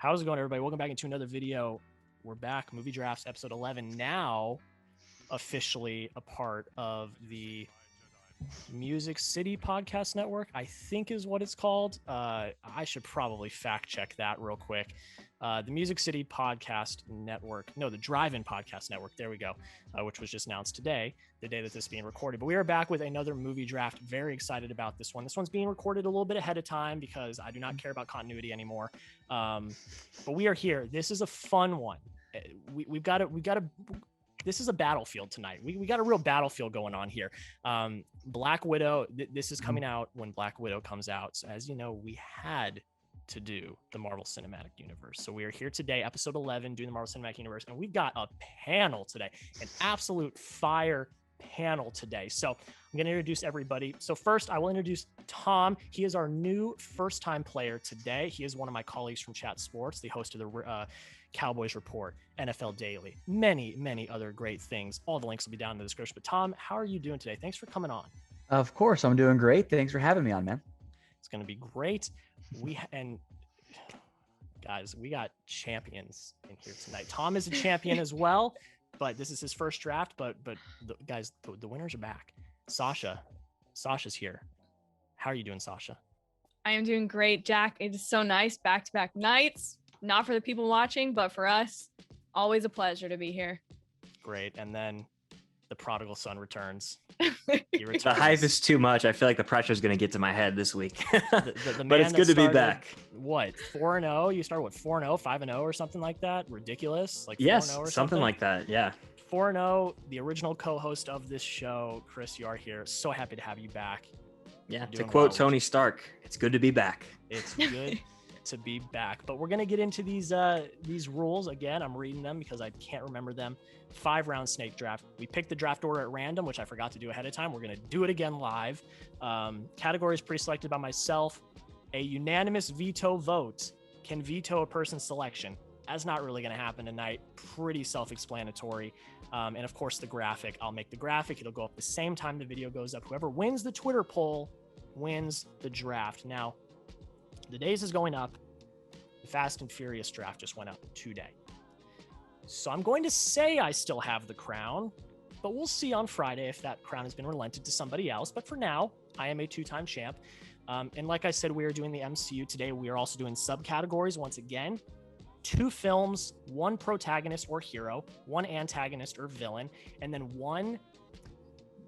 How's it going, everybody? Welcome back into another video. We're back, Movie Drafts, episode 11, now officially a part of the Music City Podcast Network, I think is what it's called. I should probably fact check that real quick. The Music City Podcast Network, no, the Drive-In Podcast Network, there we go, which was just announced today, the day that this is being recorded. But we are back with another movie draft. Very excited about this one. This one's being recorded a little bit ahead of time because I do not care about continuity anymore. But we are here. This is a fun one. We've got to. This is a battlefield tonight. We got a real battlefield going on here. Black Widow, this is coming out when Black Widow comes out. So as you know, we had to do the Marvel Cinematic Universe. So we are here today, episode 11, doing the Marvel Cinematic Universe. And we've got a panel today, an absolute fire panel today. So I'm going to introduce everybody. So first, I will introduce Tom. He is our new first-time player today. He is one of my colleagues from Chat Sports, the host of the Cowboys Report, NFL Daily, many other great things. All the links will be down in the description. But Tom, how are you doing today? Thanks for coming on. Of course, I'm doing great. Thanks for having me on, man. It's going to be great. Guys, we got champions in here tonight. Tom is a champion as well, but this is his first draft. But guys, the winners are back. Sasha's here. How are you doing, Sasha? I am doing great, Jack. It is so nice. Back-to-back nights. Not for the people watching, but for us, always a pleasure to be here. Great. And then the prodigal son returns. The hype is too much. I feel like the pressure is going to get to my head this week. But it's good to be back. What, 4-0? You started, 4-0, 5-0 or something like that? Ridiculous? Like 4-0 yes, or something like that. Yeah. 4-0, the original co-host of this show, Chris, you are here. So happy to have you back. Yeah, to quote Tony Stark, it's good to be back. It's good to be back. But we're going to get into these rules. Again, I'm reading them because I can't remember them. 5-round snake draft. We picked the draft order at random, which I forgot to do ahead of time. We're going to do it again live. Categories pre-selected by myself. A unanimous veto vote can veto a person's selection. That's not really going to happen tonight. Pretty self-explanatory. And of course, the graphic. I'll make the graphic. It'll go up the same time the video goes up. Whoever wins the Twitter poll wins the draft. Now, the days is going up. The Fast and Furious draft just went up today. So I'm going to say I still have the crown, but we'll see on Friday if that crown has been relented to somebody else. But for now, I am a two-time champ. And like I said, we are doing the MCU today. We are also doing subcategories once again. 2 films, 1 protagonist or hero, 1 antagonist or villain, and then 1,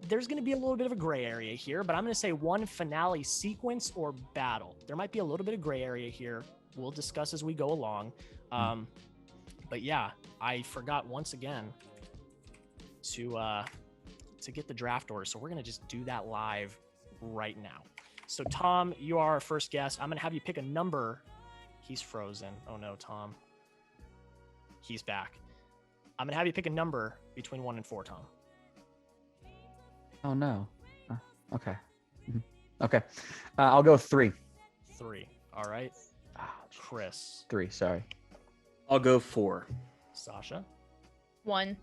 there's going to be a little bit of a gray area here, but I'm going to say 1 finale sequence or battle. There might be a little bit of gray area here. We'll discuss as we go along. But yeah, I forgot once again to get the draft order. So we're going to just do that live right now. So Tom, you are our first guest. I'm going to have you pick a number. He's frozen. Oh no, Tom. He's back. I'm going to have you pick a number between 1 and 4, Tom. Oh no. Okay. Okay. I'll go 3. 3. All right. Chris. 3, sorry. I'll go 4. Sasha. 1.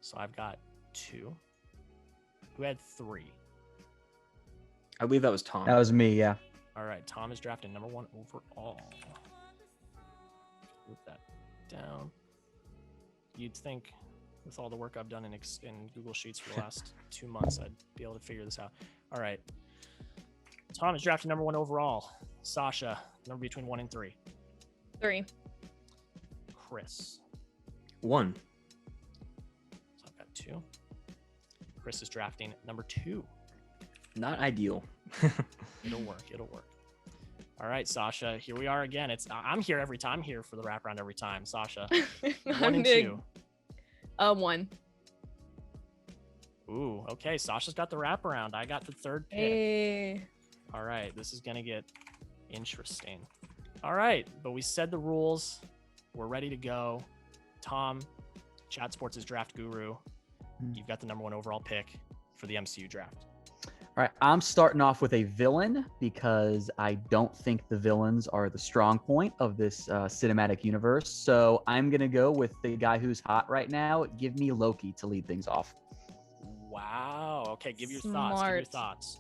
So I've got 2. Who had 3? I believe that was Tom. That was me, yeah. All right. Tom is drafted number 1 overall. Move that down. You'd think with all the work I've done in Google Sheets for the last 2 months, I'd be able to figure this out. All right. Tom is drafted number 1 overall. Sasha, number between 1 and 3. 3. Chris. 1. So I've got 2. Chris is drafting number 2. Not ideal. It'll work. All right, Sasha, here we are again. I'm here every time. I'm here for the wraparound every time. Sasha, 1 and 2. 1. Ooh, okay. Sasha's got the wraparound. I got the 3rd pick. Hey. All right, this is going to get interesting. All right, but we said the rules. We're ready to go. Tom, Chat Sports' draft guru. You've got the number 1 overall pick for the MCU draft. All right, I'm starting off with a villain because I don't think the villains are the strong point of this cinematic universe. So I'm going to go with the guy who's hot right now. Give me Loki to lead things off. Wow. Okay, give your Smart. thoughts.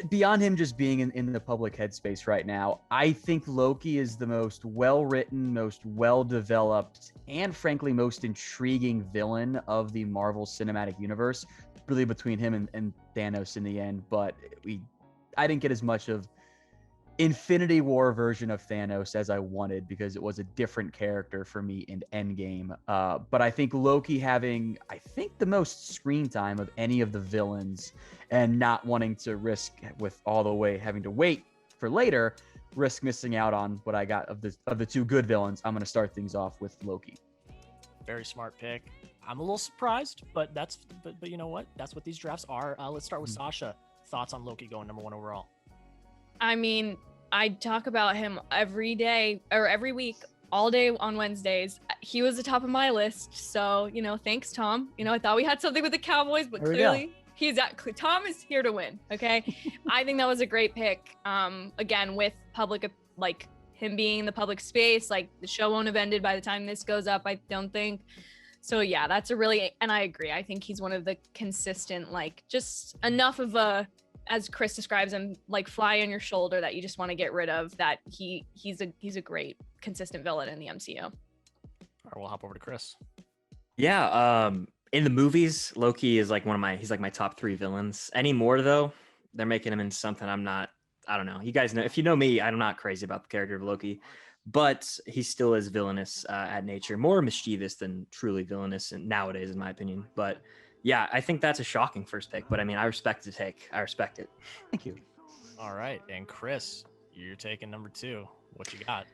Beyond him just being in the public headspace right now, I think Loki is the most well-written, most well-developed, and frankly, most intriguing villain of the Marvel Cinematic Universe. Really between him and Thanos in the end, but I didn't get as much of Infinity War version of Thanos as I wanted because it was a different character for me in Endgame. But I think Loki having, I think, the most screen time of any of the villains and not wanting to risk with all the way having to wait for later, risk missing out on what I got of the two good villains. I'm going to start things off with Loki. Very smart pick. I'm a little surprised, but but you know what? That's what these drafts are. Let's start with Sasha. Thoughts on Loki going number 1 overall? I mean, I talk about him every day or every week, all day on Wednesdays. He was the top of my list. So, thanks, Tom. I thought we had something with the Cowboys, but clearly Tom is here to win. Okay. I think that was a great pick. Again, with public, like him being in the public space, like the show won't have ended by the time this goes up, I don't think. So yeah, that's and I agree. I think he's one of the consistent, like just enough of a, as Chris describes him, like fly on your shoulder that you just want to get rid of, that he's a great consistent villain in the MCU. All right, we'll hop over to Chris. Yeah, in the movies, Loki is like he's like my top 3 villains. Anymore though, they're making him in something I don't know. You guys know, if you know me, I'm not crazy about the character of Loki, but he still is villainous at nature, more mischievous than truly villainous and nowadays, in my opinion. But yeah, I think that's a shocking first pick, but I mean, I respect the take. I respect it. Thank you. All right, and Chris, you're taking number 2. What you got?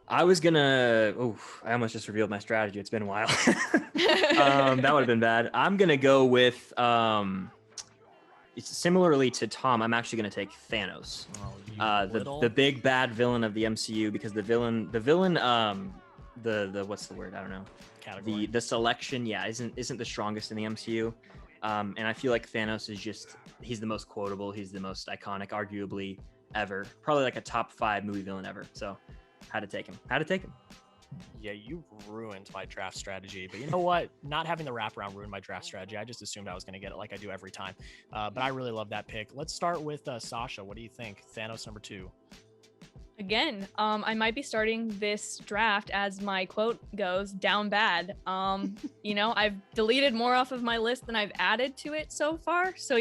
I was gonna. Oh, I almost just revealed my strategy. It's been a while. That would have been bad. I'm gonna go with. It's similarly to Tom. I'm actually gonna take Thanos, the big bad villain of the MCU, because the villain, the what's the word? I don't know. Category. The selection, yeah, isn't the strongest in the MCU, and I feel like Thanos is he's the most quotable, he's the most iconic, arguably ever, probably like a top 5 movie villain ever. So, had to take him. Yeah, you ruined my draft strategy, but you know what? Not having the wraparound ruined my draft strategy. I just assumed I was going to get it like I do every time, but I really love that pick. Let's start with Sasha. What do you think? Thanos number 2. Again, I might be starting this draft, as my quote goes, down bad. I've deleted more off of my list than I've added to it so far. So,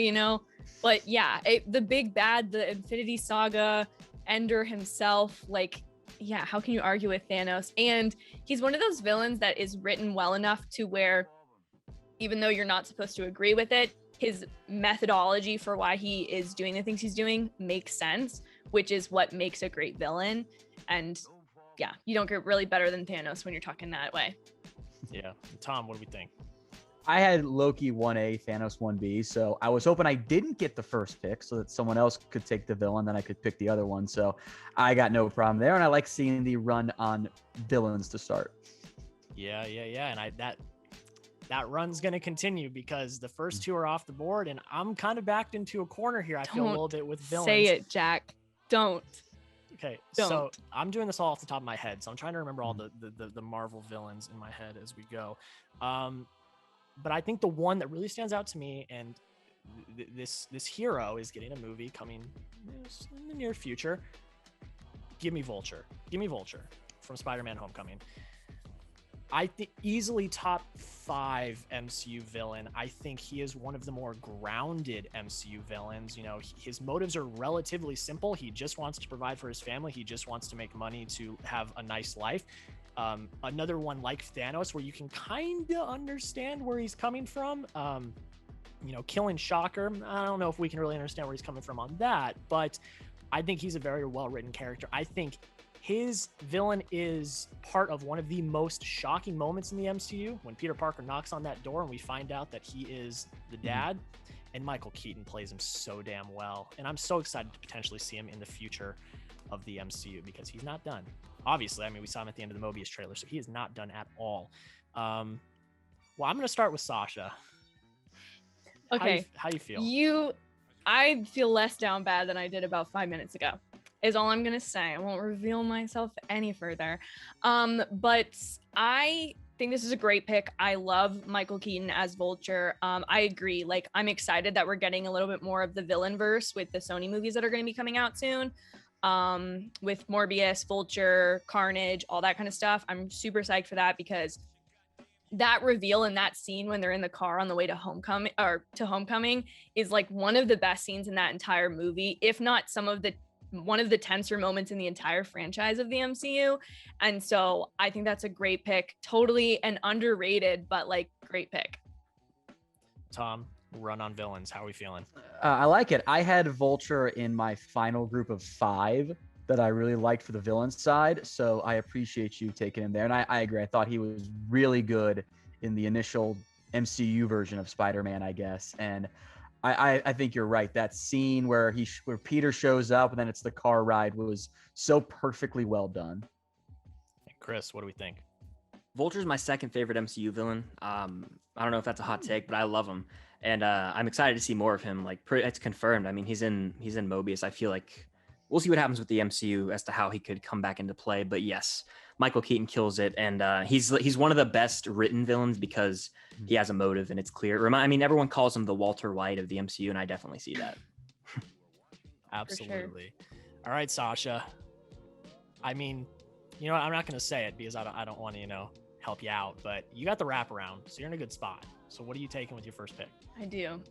but yeah, the big bad, the Infinity Saga, Ender himself, like, yeah, how can you argue with Thanos? And he's one of those villains that is written well enough to where, even though you're not supposed to agree with it, his methodology for why he is doing the things he's doing makes sense, which is what makes a great villain. And yeah, you don't get really better than Thanos when you're talking that way. Yeah. Tom, what do we think? I had Loki 1A, Thanos 1B, so I was hoping I didn't get the first pick so that someone else could take the villain, then I could pick the other one. So I got no problem there, and I like seeing the run on villains to start. Yeah, and that run's going to continue because the first 2 are off the board, and I'm kind of backed into a corner here. I feel a little bit with villains. Say it, Jack. Don't. Okay, so I'm doing this all off the top of my head, so I'm trying to remember all the Marvel villains in my head as we go. But I think the one that really stands out to me, and this hero is getting a movie coming in the near future. Give me Vulture. Give me Vulture from Spider-Man Homecoming. I think easily top 5 MCU villain. I think he is one of the more grounded MCU villains. His motives are relatively simple. He just wants to provide for his family. He just wants to make money to have a nice life. Another one like Thanos, where you can kind of understand where he's coming from. Killing Shocker. I don't know if we can really understand where he's coming from on that, but I think he's a very well-written character. I think his villain is part of one of the most shocking moments in the MCU when Peter Parker knocks on that door and we find out that he is the dad. And Michael Keaton plays him so damn well. And I'm so excited to potentially see him in the future of the MCU because he's not done. Obviously, I mean, we saw him at the end of the Mobius trailer, so he is not done at all. Well, I'm going to start with Sasha. Okay. How you feel? I feel less down bad than I did about 5 minutes ago, is all I'm going to say. I won't reveal myself any further. But I think this is a great pick. I love Michael Keaton as Vulture. I agree. Like, I'm excited that we're getting a little bit more of the villain verse with the Sony movies that are going to be coming out soon. With Morbius, Vulture, Carnage, all that kind of stuff. I'm super psyched for that because that reveal in that scene when they're in the car on the way to Homecoming is like one of the best scenes in that entire movie, if not one of the tenser moments in the entire franchise of the MCU. And so I think that's a great pick. Totally an underrated, but like great pick. Tom, run on villains. How are we feeling? I like it. I had Vulture in my final group of 5 that I really liked for the villain side. So I appreciate you taking him there. And I agree. I thought he was really good in the initial MCU version of Spider-Man, I guess. And I think you're right. That scene where where Peter shows up and then it's the car ride was so perfectly well done. Chris, what do we think? Vulture's my second favorite MCU villain. I don't know if that's a hot take, but I love him. And I'm excited to see more of him. Like, it's confirmed. I mean, he's in Mobius. I feel like we'll see what happens with the MCU as to how he could come back into play. But yes, Michael Keaton kills it, and he's one of the best written villains because he has a motive and it's clear. I mean, everyone calls him the Walter White of the MCU, and I definitely see that. Absolutely. All right, Sasha. I mean, you know what? I'm not going to say it because I don't want to, help you out, but you got the wraparound, so you're in a good spot. So what are you taking with your first pick? I do.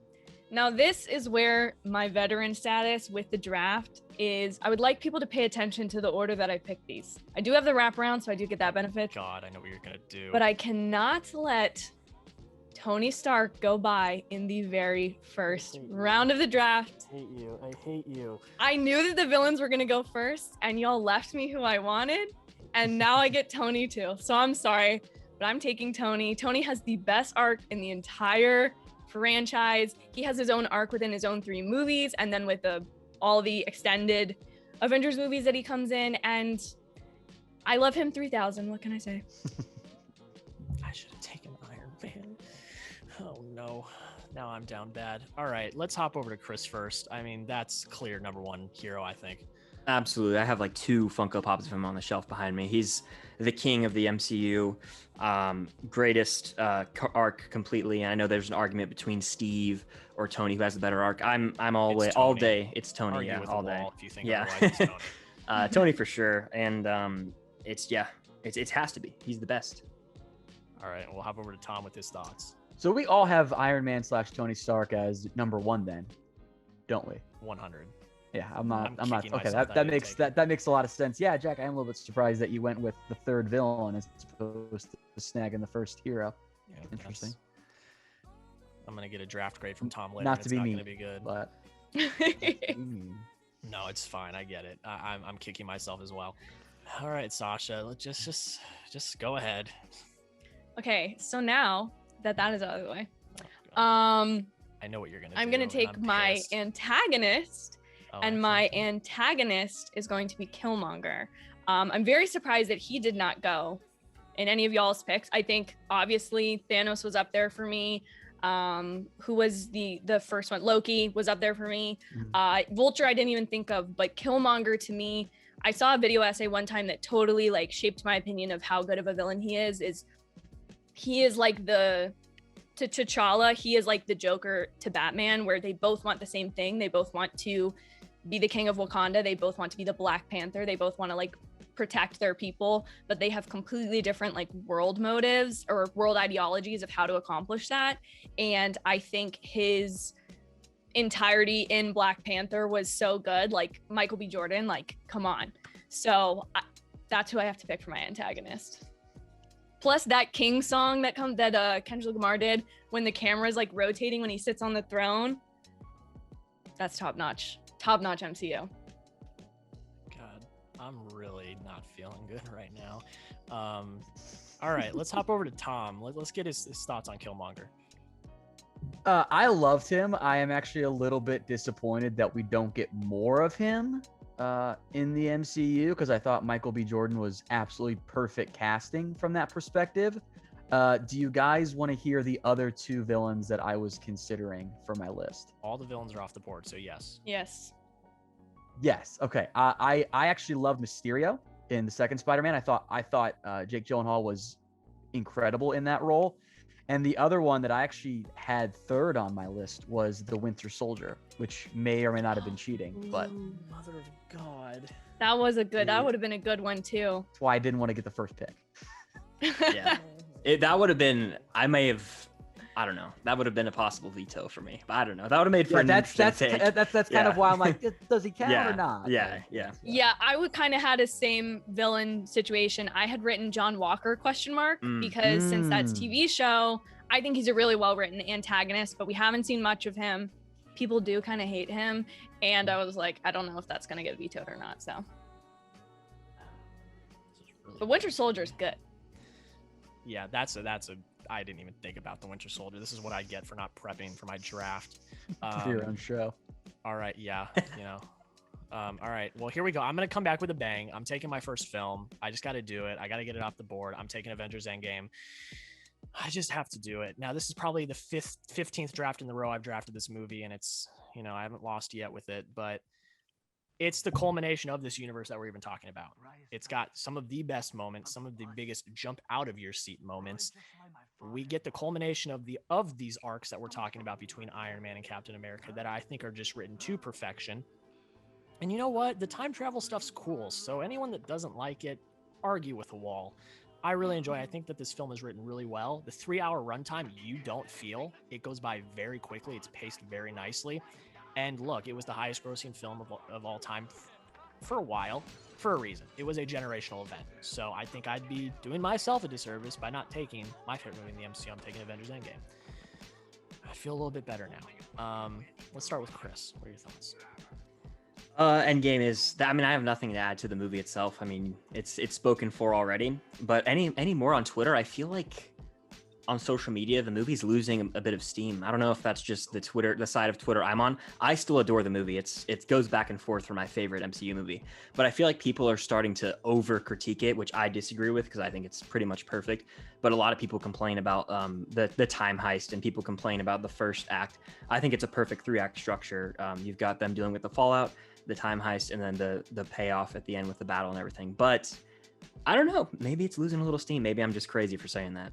Now, this is where my veteran status with the draft is. I would like people to pay attention to the order that I picked these. I do have the wraparound, so I do get that benefit. God, I know what you're going to do. But I cannot let Tony Stark go by in the very first round of the draft. I hate you. I knew that the villains were going to go first, and y'all left me who I wanted. And now I get Tony too. So I'm sorry, but I'm taking Tony. Tony has the best arc in the entire franchise. He has his own arc within his own 3 movies, and then with all the extended Avengers movies that he comes in, and I love him 3000. What can I say? I should have taken Iron Man. Oh no, now I'm down bad. All right, let's hop over to Chris first. I mean, that's clear number 1 hero, I think. Absolutely. I have like 2 Funko Pops of him on the shelf behind me. He's the king of the MCU, greatest arc completely. And I know there's an argument between Steve or Tony who has the better arc. I'm all day. It's Tony. Argue yeah, with all the day. wall if you think Yeah. otherwise, it's Tony. Tony for sure. And it has to be. He's the best. All right, we'll hop over to Tom with his thoughts. So we all have Iron Man / Tony Stark as number 1 then, don't we? 100. Yeah, I'm not. kicking Okay, myself that I makes didn't that makes a lot of sense. Yeah, Jack, I am a little bit surprised that you went with the 3rd villain as opposed to snagging the first hero. Yeah, Interesting. I'm gonna get a draft grade from Tom later. Not and to be it's mean, not gonna be good. But No, it's fine. I get it. I'm kicking myself as well. All right, Sasha, let's just go ahead. Okay, so now that is out of the way, I know what you're gonna do. I'm gonna and take I'm my pissed. antagonist. Oh, And my antagonist is going to be Killmonger. I'm very surprised that he did not go in any of y'all's picks. I think obviously Thanos was up there for me. Who was the first one? Loki was up there for me. Vulture I didn't even think of, but Killmonger to me, I saw a video essay one time that totally like shaped my opinion of how good of a villain he is he is like to T'Challa, he is like the Joker to Batman, where they both want the same thing. They both want to be the king of Wakanda. They both want to be the Black Panther. They both want to like protect their people, but they have completely different like world motives or world ideologies of how to accomplish that. And I think his entirety in Black Panther was so good. Like Michael B. Jordan, like come on. So that's who I have to pick for my antagonist. Plus that King song that Kendrick Lamar did when the camera is like rotating when he sits on the throne. That's top notch MCU. God, I'm really not feeling good right now. All right, let's hop over to Tom. Let's get his thoughts on Killmonger. I loved him. I am actually a little bit disappointed that we don't get more of him in the MCU because I thought Michael B. Jordan was absolutely perfect casting from that perspective. Do you guys want to hear the other 2 villains that I was considering for my list? All the villains are off the board, so yes. Yes. Yes. Okay. I actually loved Mysterio in the second Spider-Man. I thought Jake Gyllenhaal was incredible in that role. And the other one that I actually had third on my list was The Winter Soldier, which may or may not have been cheating, but Ooh, mother of God. That was a good. That Yeah. would have been a good one too. that's why I didn't want to get the first pick. Yeah. That would have been, I don't know. That would have been a possible veto for me. But I don't know. That would have made for Yeah, an that's interesting take. kind Yeah. of why I'm like, does he count Yeah. or not? Yeah, yeah. Yeah, I would kind of had a same villain situation. I had written John Walker ? Because since that's TV show, I think he's a really well-written antagonist, but we haven't seen much of him. People do kind of hate him, and I was like, I don't know if that's gonna get vetoed or not. So, but Winter Soldier's good. Yeah, that's a. I didn't even think about the Winter Soldier. This is what I get for not prepping for my draft. For your own show. All right, yeah, you know. All right, well, here we go. I'm gonna come back with a bang. I'm taking my first film. I just got to do it. I got to get it off the board. I'm taking Avengers Endgame. I just have to do it. Now, this is probably the 15th draft in the row I've drafted this movie, and it's, you know, I haven't lost yet with it, but it's the culmination of this universe that we're even talking about. It's got some of the best moments, some of the biggest jump out of your seat moments. We get the culmination of these arcs that we're talking about between Iron Man and Captain America that I think are just written to perfection. And you know what? The time travel stuff's cool. So anyone that doesn't like it, argue with a wall. I really enjoy it. I think that this film is written really well. The 3-hour runtime, you don't feel. It goes by very quickly. It's paced very nicely. And look, it was the highest grossing film of all time for a while, for a reason. It was a generational event. So I think I'd be doing myself a disservice by not taking my favorite movie in the MCU. I'm taking Avengers Endgame. I feel a little bit better now. Let's start with Chris. What are your thoughts? Endgame is that. I mean, I have nothing to add to the movie itself. I mean, it's spoken for already. But any more on Twitter, I feel like on social media, the movie's losing a bit of steam. I don't know if that's just the side of Twitter I'm on. I still adore the movie. It goes back and forth for my favorite MCU movie. But I feel like people are starting to over critique it, which I disagree with because I think it's pretty much perfect. But a lot of people complain about the time heist, and people complain about the first act. I think it's a perfect 3-act structure. You've got them dealing with the fallout, the time heist, and then the payoff at the end with the battle and everything. But I don't know. Maybe it's losing a little steam. Maybe I'm just crazy for saying that.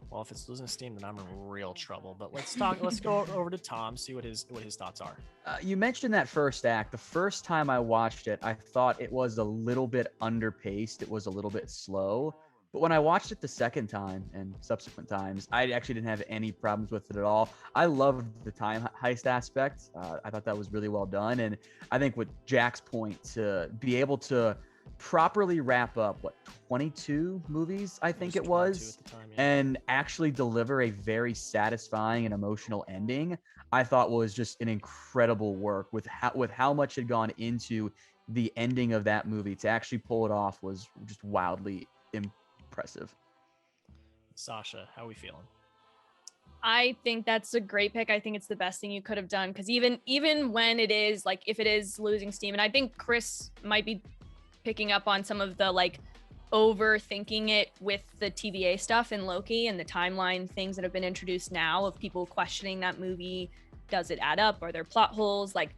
Well, if it's losing steam, then I'm in real trouble. But let's go over to Tom, see what his thoughts are. You mentioned that first act. The first time I watched it, I thought it was a little bit underpaced. It was a little bit slow. But when I watched it the second time and subsequent times, I actually didn't have any problems with it at all. I loved the time heist aspect. I thought that was really well done. And I think with Jack's point, to be able to properly wrap up 22 movies, I think it was, at the time, yeah. and actually deliver a very satisfying and emotional ending, I thought was just an incredible work with how much had gone into the ending of that movie. To actually pull it off was just wildly impressive. Sasha, how are we feeling? I think that's a great pick. I think it's the best thing you could have done, because even when it is like, if it is losing steam, and I think Chris might be picking up on some of the like overthinking it with the TVA stuff in Loki and the timeline things that have been introduced now of people questioning that movie. Does it add up? Are there plot holes? Like,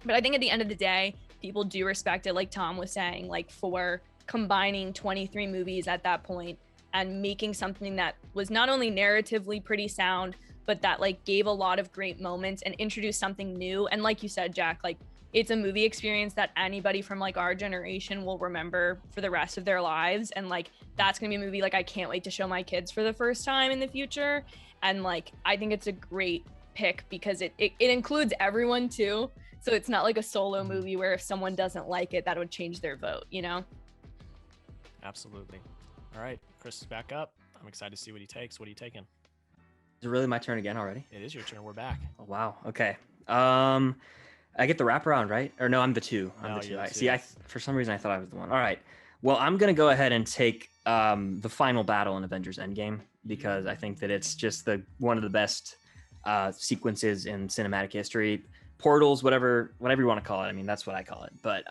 but I think at the end of the day, people do respect it. Like Tom was saying, like for combining 23 movies at that point and making something that was not only narratively pretty sound, but that like gave a lot of great moments and introduced something new. And like you said, Jack, like it's a movie experience that anybody from like our generation will remember for the rest of their lives. And like, that's gonna be a movie like I can't wait to show my kids for the first time in the future. And like, I think it's a great pick because it includes everyone too. So it's not like a solo movie where if someone doesn't like it, that would change their vote, you know? Absolutely. All right, Chris is back up. I'm excited to see what he takes. What are you taking? Is it really my turn again already? It is your turn. We're back. Oh, wow. Okay. I get the wraparound, right? Or no, I'm the two. I'm No, the two. you're the I two. see. For some reason I thought I was the one. All right. Well, I'm gonna go ahead and take the final battle in Avengers Endgame because I think that it's just one of the best sequences in cinematic history. Portals, whatever you want to call it. I mean, that's what I call it. But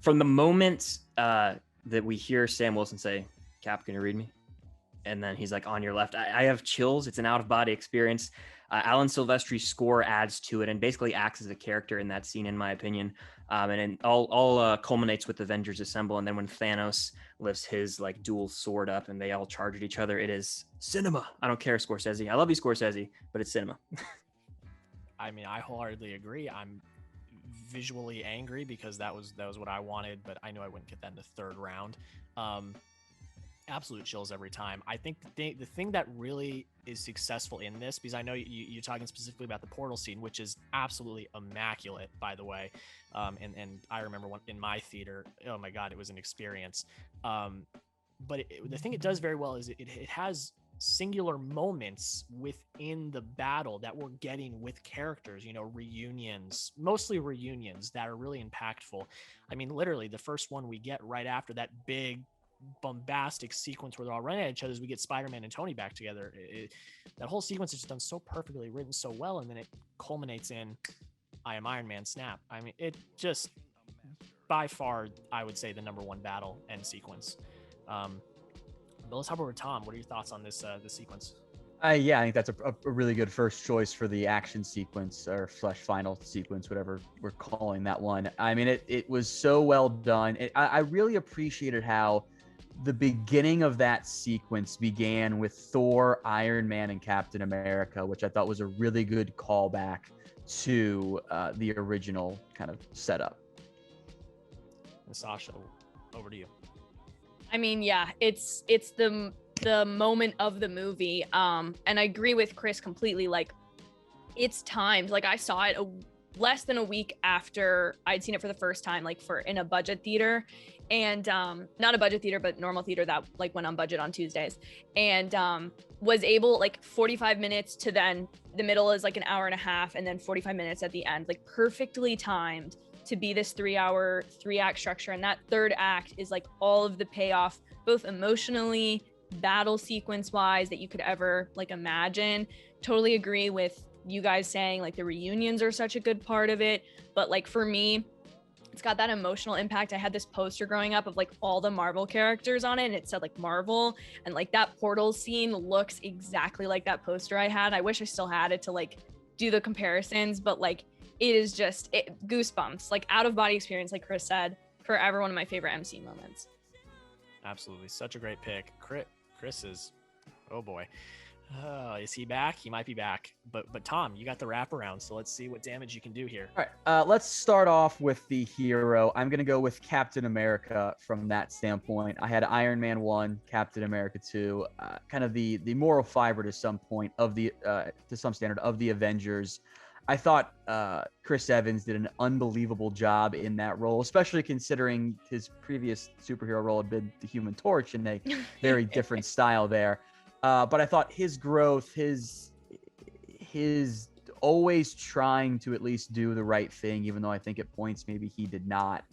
from the moment that we hear Sam Wilson say, "Cap, can you read me?" And then he's like, "On your left," I have chills. It's an out-of-body experience. Alan Silvestri's score adds to it and basically acts as a character in that scene, in my opinion. And it all culminates with Avengers Assemble, and then when Thanos lifts his like dual sword up and they all charge at each other, it is cinema. I don't care, Scorsese. I love you, Scorsese, but it's cinema. I mean, I wholeheartedly agree. I'm visually angry because that was what I wanted, but I knew I wouldn't get that in the third round. Absolute chills every time. I think the thing that really is successful in this, because I know you're talking specifically about the portal scene, which is absolutely immaculate, by the way. And I remember one in my theater. Oh my God, it was an experience. But the thing it does very well is it has singular moments within the battle that we're getting with characters, reunions, mostly reunions that are really impactful. I mean, literally the first one we get right after that big bombastic sequence where they're all running at each other as we get Spider-Man and Tony back together. That whole sequence is just done so perfectly, written so well, and then it culminates in I Am Iron Man snap. I mean, it just by far, I would say, the number one battle end sequence. But let's hop over to Tom. What are your thoughts on this sequence? Yeah, I think that's a really good first choice for the action sequence or / final sequence, whatever we're calling that one. I mean, it was so well done. I really appreciated how the beginning of that sequence began with Thor, Iron Man, and Captain America, which I thought was a really good callback to the original kind of setup. And Sasha, over to you. I mean, yeah, it's the moment of the movie. And I agree with Chris completely. Like, it's timed. Like, I saw it less than a week after I'd seen it for the first time, like in a budget theater, and not a budget theater, but normal theater that like went on budget on Tuesdays, and was able, like, 45 minutes to then the middle is like an hour and a half, and then 45 minutes at the end, like perfectly timed to be this 3-hour 3-act structure. And that third act is like all of the payoff, both emotionally, battle sequence wise, that you could ever like imagine. Totally agree with you guys saying like the reunions are such a good part of it, but like for me, it's got that emotional impact. I had this poster growing up of like all the Marvel characters on it, and it said like Marvel, and like that portal scene looks exactly like that poster I had. I wish I still had it to like do the comparisons, but like it is just goosebumps, like out of body experience, like Chris said. Forever one of my favorite MC moments. Absolutely, such a great pick. Chris is, oh boy. Is he back? He might be back. But Tom, you got the wraparound, so let's see what damage you can do here. All right, let's start off with the hero. I'm going to go with Captain America from that standpoint. I had Iron Man 1, Captain America 2, kind of the moral fiber to some point of the to some standard of the Avengers. I thought Chris Evans did an unbelievable job in that role, especially considering his previous superhero role had been the Human Torch in a very different style there. But I thought his growth, his always trying to at least do the right thing, even though I think at points maybe he did not,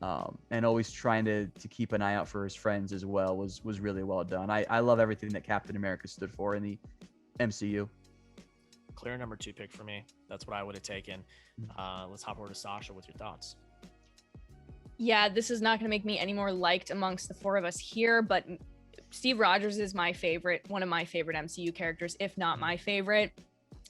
and always trying to keep an eye out for his friends as well was really well done. I love everything that Captain America stood for in the MCU. Clear number 2 pick for me. That's what I would have taken. Let's hop over to Sasha with your thoughts. Yeah, this is not going to make me any more liked amongst the 4 of us here, but Steve Rogers is my favorite, one of my favorite MCU characters, if not my favorite,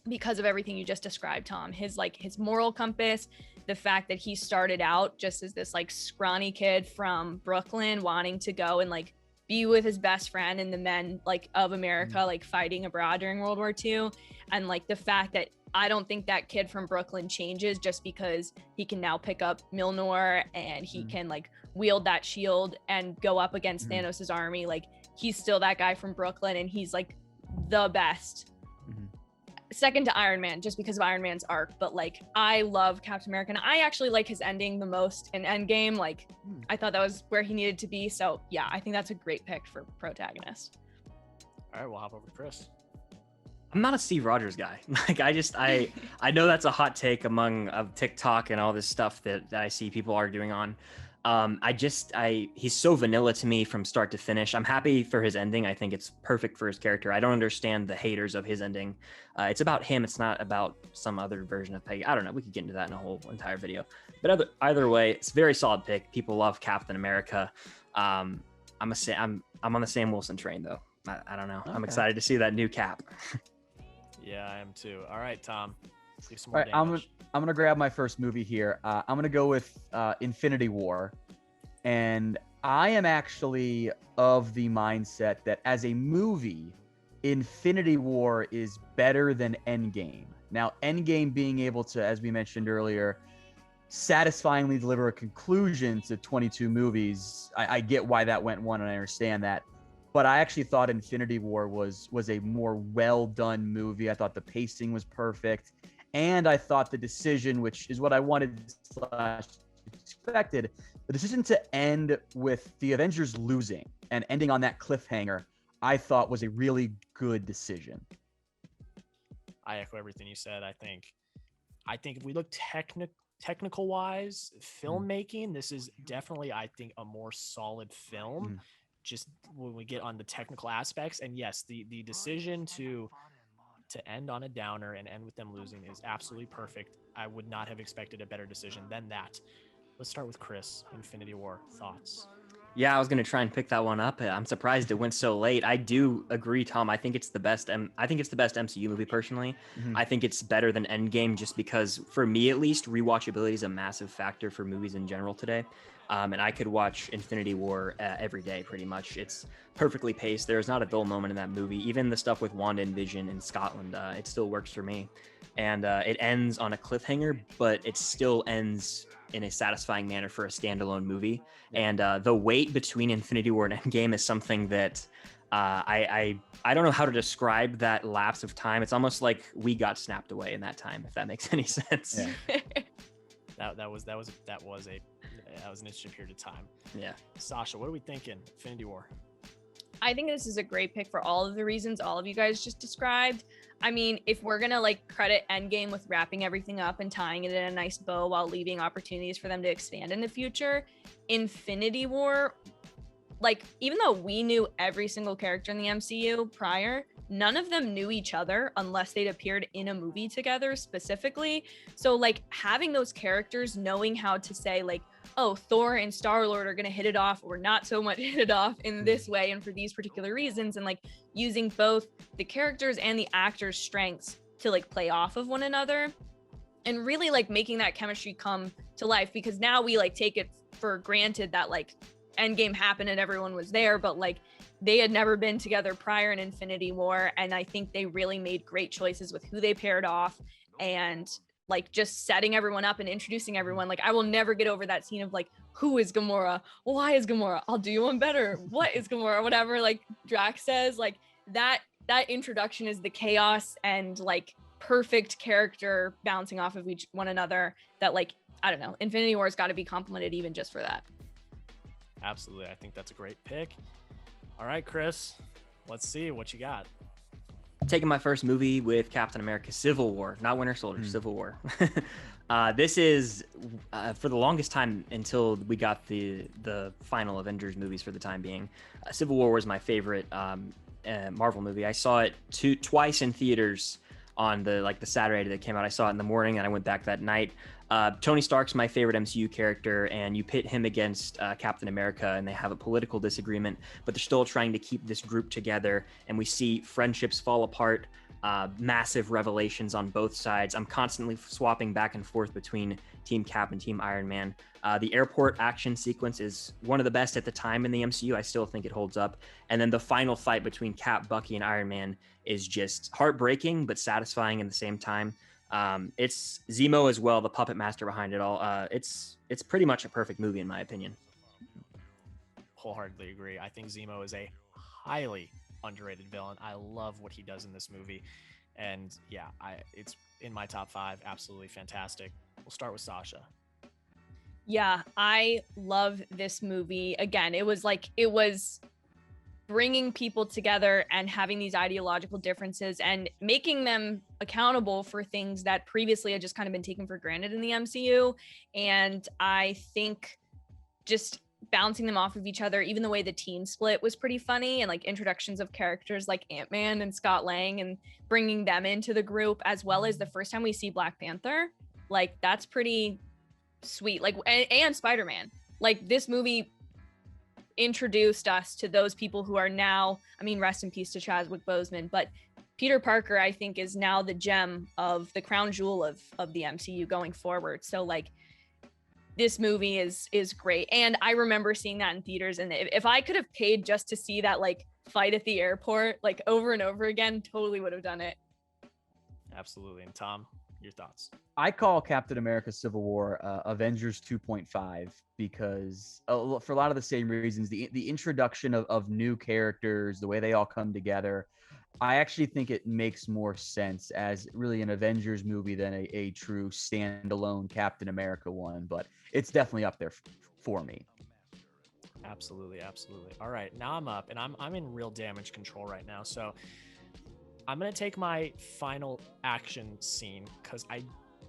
because of everything you just described, Tom. His moral compass, the fact that he started out just as this like scrawny kid from Brooklyn wanting to go and like be with his best friend and the men like of America, like fighting abroad during World War II. And like the fact that I don't think that kid from Brooklyn changes just because he can now pick up Mjolnir and he can like wield that shield and go up against Thanos' army. Like, he's still that guy from Brooklyn, and he's like the best. Second to Iron Man, just because of Iron Man's arc. But like, I love Captain America, and I actually like his ending the most in Endgame. Like, I thought that was where he needed to be. So yeah, I think that's a great pick for protagonist. All right, we'll hop over to Chris. I'm not a Steve Rogers guy. Like, I know that's a hot take among TikTok and all this stuff that I see people arguing on. He's so vanilla to me from start to finish. I'm happy for his ending. I think it's perfect for his character. I don't understand the haters of his ending. It's about him. It's not about some other version of Peggy. I don't know. We could get into that in a whole entire video. But either way, it's a very solid pick. People love Captain America. I'm on the Sam Wilson train though. I don't know. Okay. I'm excited to see that new Cap. Yeah, I am too. All right, Tom. Do some All more right, damage. I'm gonna grab my first movie here. I'm gonna go with Infinity War, and I am actually of the mindset that as a movie, Infinity War is better than Endgame. Now, Endgame being able to, as we mentioned earlier, satisfyingly deliver a conclusion to 22 movies. I get why that went one, and I understand that. But I actually thought Infinity War was a more well done movie. I thought the pacing was perfect, and I thought the decision, which is what I wanted / expected, the decision to end with the Avengers losing and ending on that cliffhanger, I thought was a really good decision. I echo everything you said. I think if we look technical wise, filmmaking, this is definitely, I think, a more solid film. Just when we get on the technical aspects, and yes, the decision to end on a downer and end with them losing is absolutely perfect. I would not have expected a better decision than that. Let's start with Chris. Infinity War thoughts. Yeah, I was gonna try and pick that one up. I'm surprised it went so late. I do agree, Tom. I think it's the best. I think it's the best MCU movie personally. I think it's better than Endgame just because, for me at least, rewatchability is a massive factor for movies in general today. And I could watch Infinity War every day, pretty much. It's perfectly paced. There's not a dull moment in that movie. Even the stuff with Wanda and Vision in Scotland, it still works for me. And it ends on a cliffhanger, but it still ends in a satisfying manner for a standalone movie. And the wait between Infinity War and Endgame is something that I don't know how to describe that lapse of time. It's almost like we got snapped away in that time, if that makes any sense. Yeah. That was an interesting period of time. Yeah. Sasha, what are we thinking? Infinity War. I think this is a great pick for all of the reasons all of you guys just described. I mean, if we're gonna like credit Endgame with wrapping everything up and tying it in a nice bow while leaving opportunities for them to expand in the future, Infinity War, like, even though we knew every single character in the MCU prior, none of them knew each other unless they'd appeared in a movie together specifically. So like having those characters knowing how to say like, oh, Thor and Star-Lord are going to hit it off or not so much hit it off in this way and for these particular reasons, and like using both the characters and the actors' strengths to like play off of one another and really like making that chemistry come to life, because now we like take it for granted that like Endgame happened and everyone was there, but like they had never been together prior in Infinity War, and I think they really made great choices with who they paired off and like just setting everyone up and introducing everyone. Like I will never get over that scene of like, who is Gamora? Why is Gamora? I'll do you one better. What is Gamora? Whatever like Drax says, like that introduction is the chaos and like perfect character bouncing off of one another that like, I don't know, Infinity War's got to be complimented even just for that. Absolutely. I think that's a great pick. All right, Chris, let's see what you got. Taking my first movie with Captain America: Civil War, not Winter Soldier, Civil War. This is for the longest time until we got the final Avengers movies. For the time being, Civil War was my favorite Marvel movie. I saw it twice in theaters on the Saturday that it came out. I saw it in the morning and I went back that night. Tony Stark's my favorite MCU character, and you pit him against Captain America, and they have a political disagreement, but they're still trying to keep this group together, and we see friendships fall apart, massive revelations on both sides. I'm constantly swapping back and forth between Team Cap and Team Iron Man. The airport action sequence is one of the best at the time in the MCU. I still think it holds up. And then the final fight between Cap, Bucky, and Iron Man is just heartbreaking, but satisfying at the same time. It's Zemo as well, the puppet master behind it all. It's pretty much a perfect movie in my opinion. Wholeheartedly agree. I think Zemo is a highly underrated villain. I love what he does in this movie, and yeah, it's in my top 5. Absolutely fantastic. We'll start with Sasha. Yeah, I love this movie. Again, it was bringing people together and having these ideological differences and making them accountable for things that previously had just kind of been taken for granted in the MCU. And I think just bouncing them off of each other, even the way the team split was pretty funny, and like introductions of characters like Ant-Man and Scott Lang and bringing them into the group, as well as the first time we see Black Panther, like that's pretty sweet. Like and Spider-Man, like this movie introduced us to those people who are now, I mean, rest in peace to Chadwick Boseman, but Peter Parker, I think, is now the gem of the crown jewel of the MCU going forward. So like this movie is great. And I remember seeing that in theaters. And if I could have paid just to see that like fight at the airport, like over and over again, totally would have done it. Absolutely. And Tom, your thoughts? I call Captain America Civil War Avengers 2.5 because for a lot of the same reasons, the introduction of new characters, the way they all come together, I actually think it makes more sense as really an Avengers movie than a true standalone Captain America one, but it's definitely up there for me. Absolutely. All right, now I'm up, and I'm in real damage control right now. So I'm going to take my final action scene because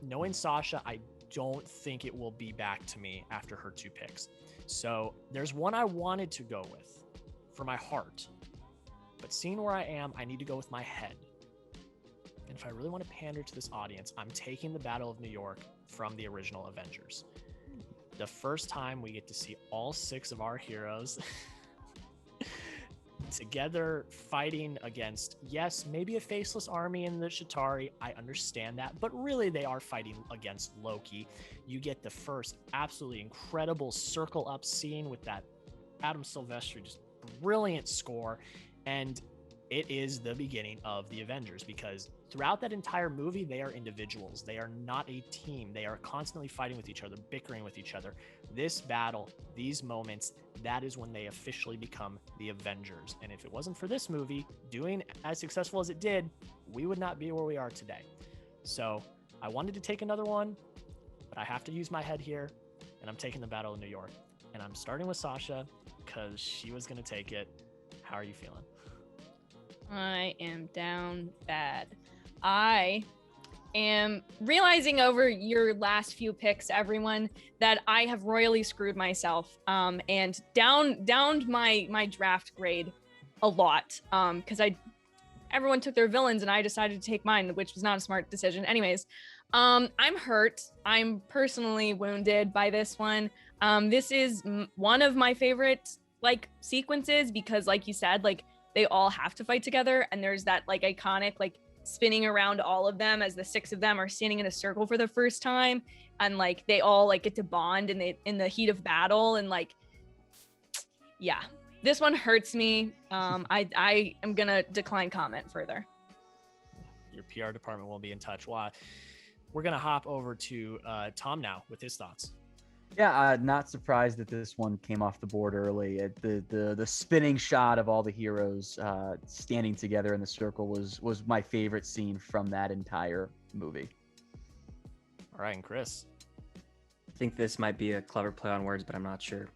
knowing Sasha, I don't think it will be back to me after her 2 picks. So there's one I wanted to go with for my heart, but seeing where I am, I need to go with my head. And if I really want to pander to this audience, I'm taking the Battle of New York from the original Avengers. The first time we get to see all 6 of our heroes together fighting against, yes, maybe a faceless army in the Chitauri. I understand that, but really they are fighting against Loki. You get the first absolutely incredible circle up scene with that Adam Silvestri, just brilliant score. And it is the beginning of the Avengers because throughout that entire movie, they are individuals. They are not a team. They are constantly fighting with each other, bickering with each other. This battle, these moments, that is when they officially become the Avengers. And if it wasn't for this movie doing as successful as it did, we would not be where we are today. So I wanted to take another one, but I have to use my head here, and I'm taking the Battle of New York. And I'm starting with Sasha because she was going to take it. How are you feeling? I am down bad. I am realizing over your last few picks, everyone, that I have royally screwed myself and downed my draft grade a lot because everyone took their villains and I decided to take mine, which was not a smart decision. Anyways, I'm hurt. I'm personally wounded by this one. This is one of my favorite like sequences because, like you said, like they all have to fight together, and there's that like iconic like spinning around all of them as the 6 of them are standing in a circle for the first time, and like they all like get to bond in the heat of battle, and like yeah, this one hurts me. I am gonna decline comment further. Your PR department will be in touch. Well, we're gonna hop over to Tom now with his thoughts. Yeah, not surprised that this one came off the board early. The spinning shot of all the heroes standing together in the circle was my favorite scene from that entire movie. All right, and Chris. I think this might be a clever play on words, but I'm not sure.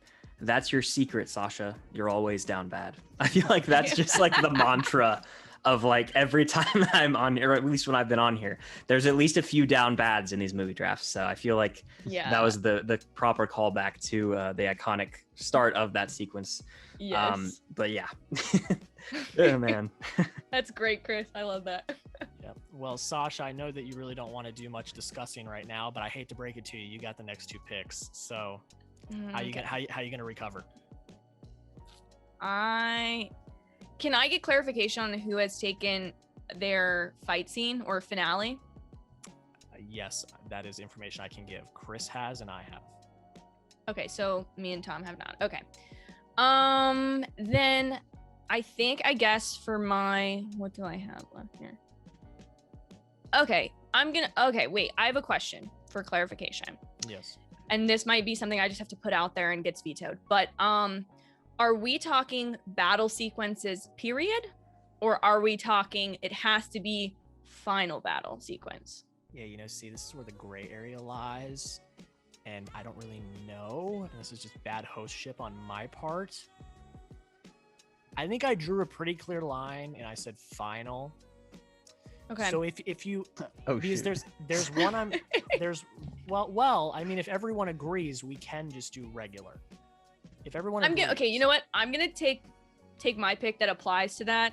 That's your secret, Sasha. You're always down bad. I feel like that's just like the mantra of like every time I'm on here, or at least when I've been on here, there's at least a few down bads in these movie drafts. So I feel like that was the proper callback to the iconic start of that sequence. Yes. But yeah. Oh, man. That's great, Chris. I love that. Yeah. Well, Sasha, I know that you really don't want to do much discussing right now, but I hate to break it to you. You got the next 2 picks. So how you gonna recover? Can I get clarification on who has taken their fight scene or finale? Yes, that is information I can give. Chris has, and I have. Okay, so me and Tom have not. Okay. Then I guess for my, what do I have left here? Okay, wait, I have a question for clarification. Yes. And this might be something I just have to put out there and gets vetoed, but are we talking battle sequences, period? Or are we talking it has to be final battle sequence? Yeah, see, this is where the gray area lies. And I don't really know. And this is just bad hostship on my part. I think I drew a pretty clear line and I said final. Okay. So if you because there's one well, I mean, if everyone agrees, we can just do regular. If everyone agrees. Okay, you know what? I'm gonna take my pick that applies to that.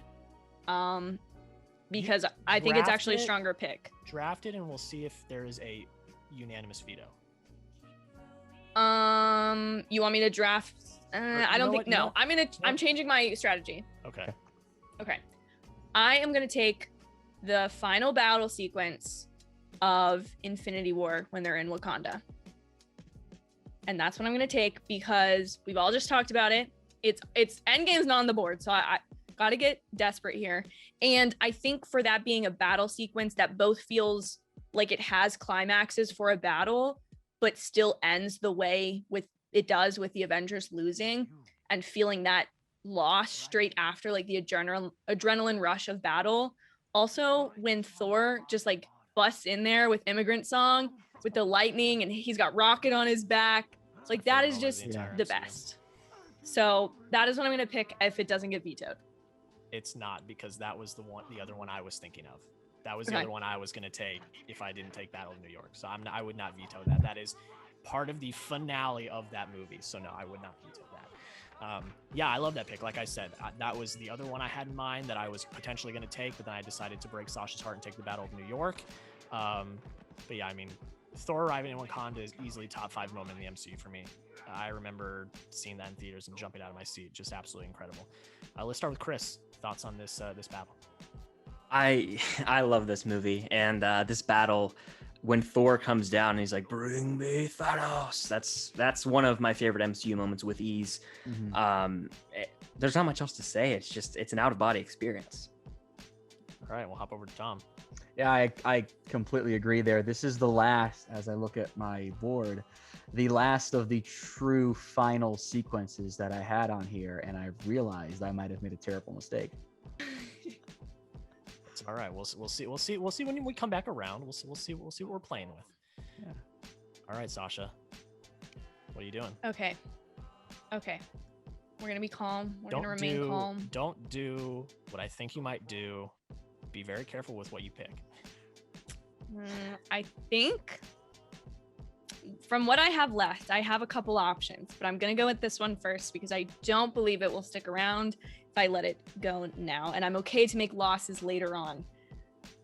Because I think it's actually a stronger pick. Draft it and we'll see if there is a unanimous veto. You want me to draft? I don't think. No, I'm changing my strategy. Okay. I am gonna take the final battle sequence of Infinity War when they're in Wakanda. And that's what I'm going to take because we've all just talked about it. It's Endgame's not on the board, so I got to get desperate here. And I think for that being a battle sequence that both feels like it has climaxes for a battle, but still ends the way with it does with the Avengers losing and feeling that loss straight after like the adrenaline rush of battle. Also, when Thor just like busts in there with Immigrant Song with the lightning and he's got Rocket on his back, like that is just the best. So that is what I'm going to pick if it doesn't get vetoed. It's not, because that was the other one I was thinking of. That was the other one I was going to take if I didn't take Battle of New York. So I would not veto that. That is part of the finale of that movie. So no, I would not veto that. Yeah, I love that pick. Like I said, that was the other one I had in mind that I was potentially going to take, but then I decided to break Sasha's heart and take the Battle of New York. But yeah, I mean, Thor arriving in Wakanda is easily top 5 moment in the MCU for me. I remember seeing that in theaters and jumping out of my seat. Just absolutely incredible. Let's start with Chris. Thoughts on this battle? I love this movie and this battle when Thor comes down and he's like, "Bring me Thanos." That's one of my favorite MCU moments with ease. There's not much else to say. It's an out of body experience. All right, we'll hop over to Tom. Yeah, I completely agree there. This is the last, as I look at my board, the last of the true final sequences that I had on here, and I realized I might have made a terrible mistake. It's all right. We'll see when we come back around. We'll see what we're playing with. Yeah. All right, Sasha. What are you doing? Okay. We're gonna be calm. We're gonna remain calm. Don't do what I think you might do. Be very careful with what you pick. I think from what I have left, I have a couple options, but I'm going to go with this one first because I don't believe it will stick around if I let it go now. And I'm okay to make losses later on.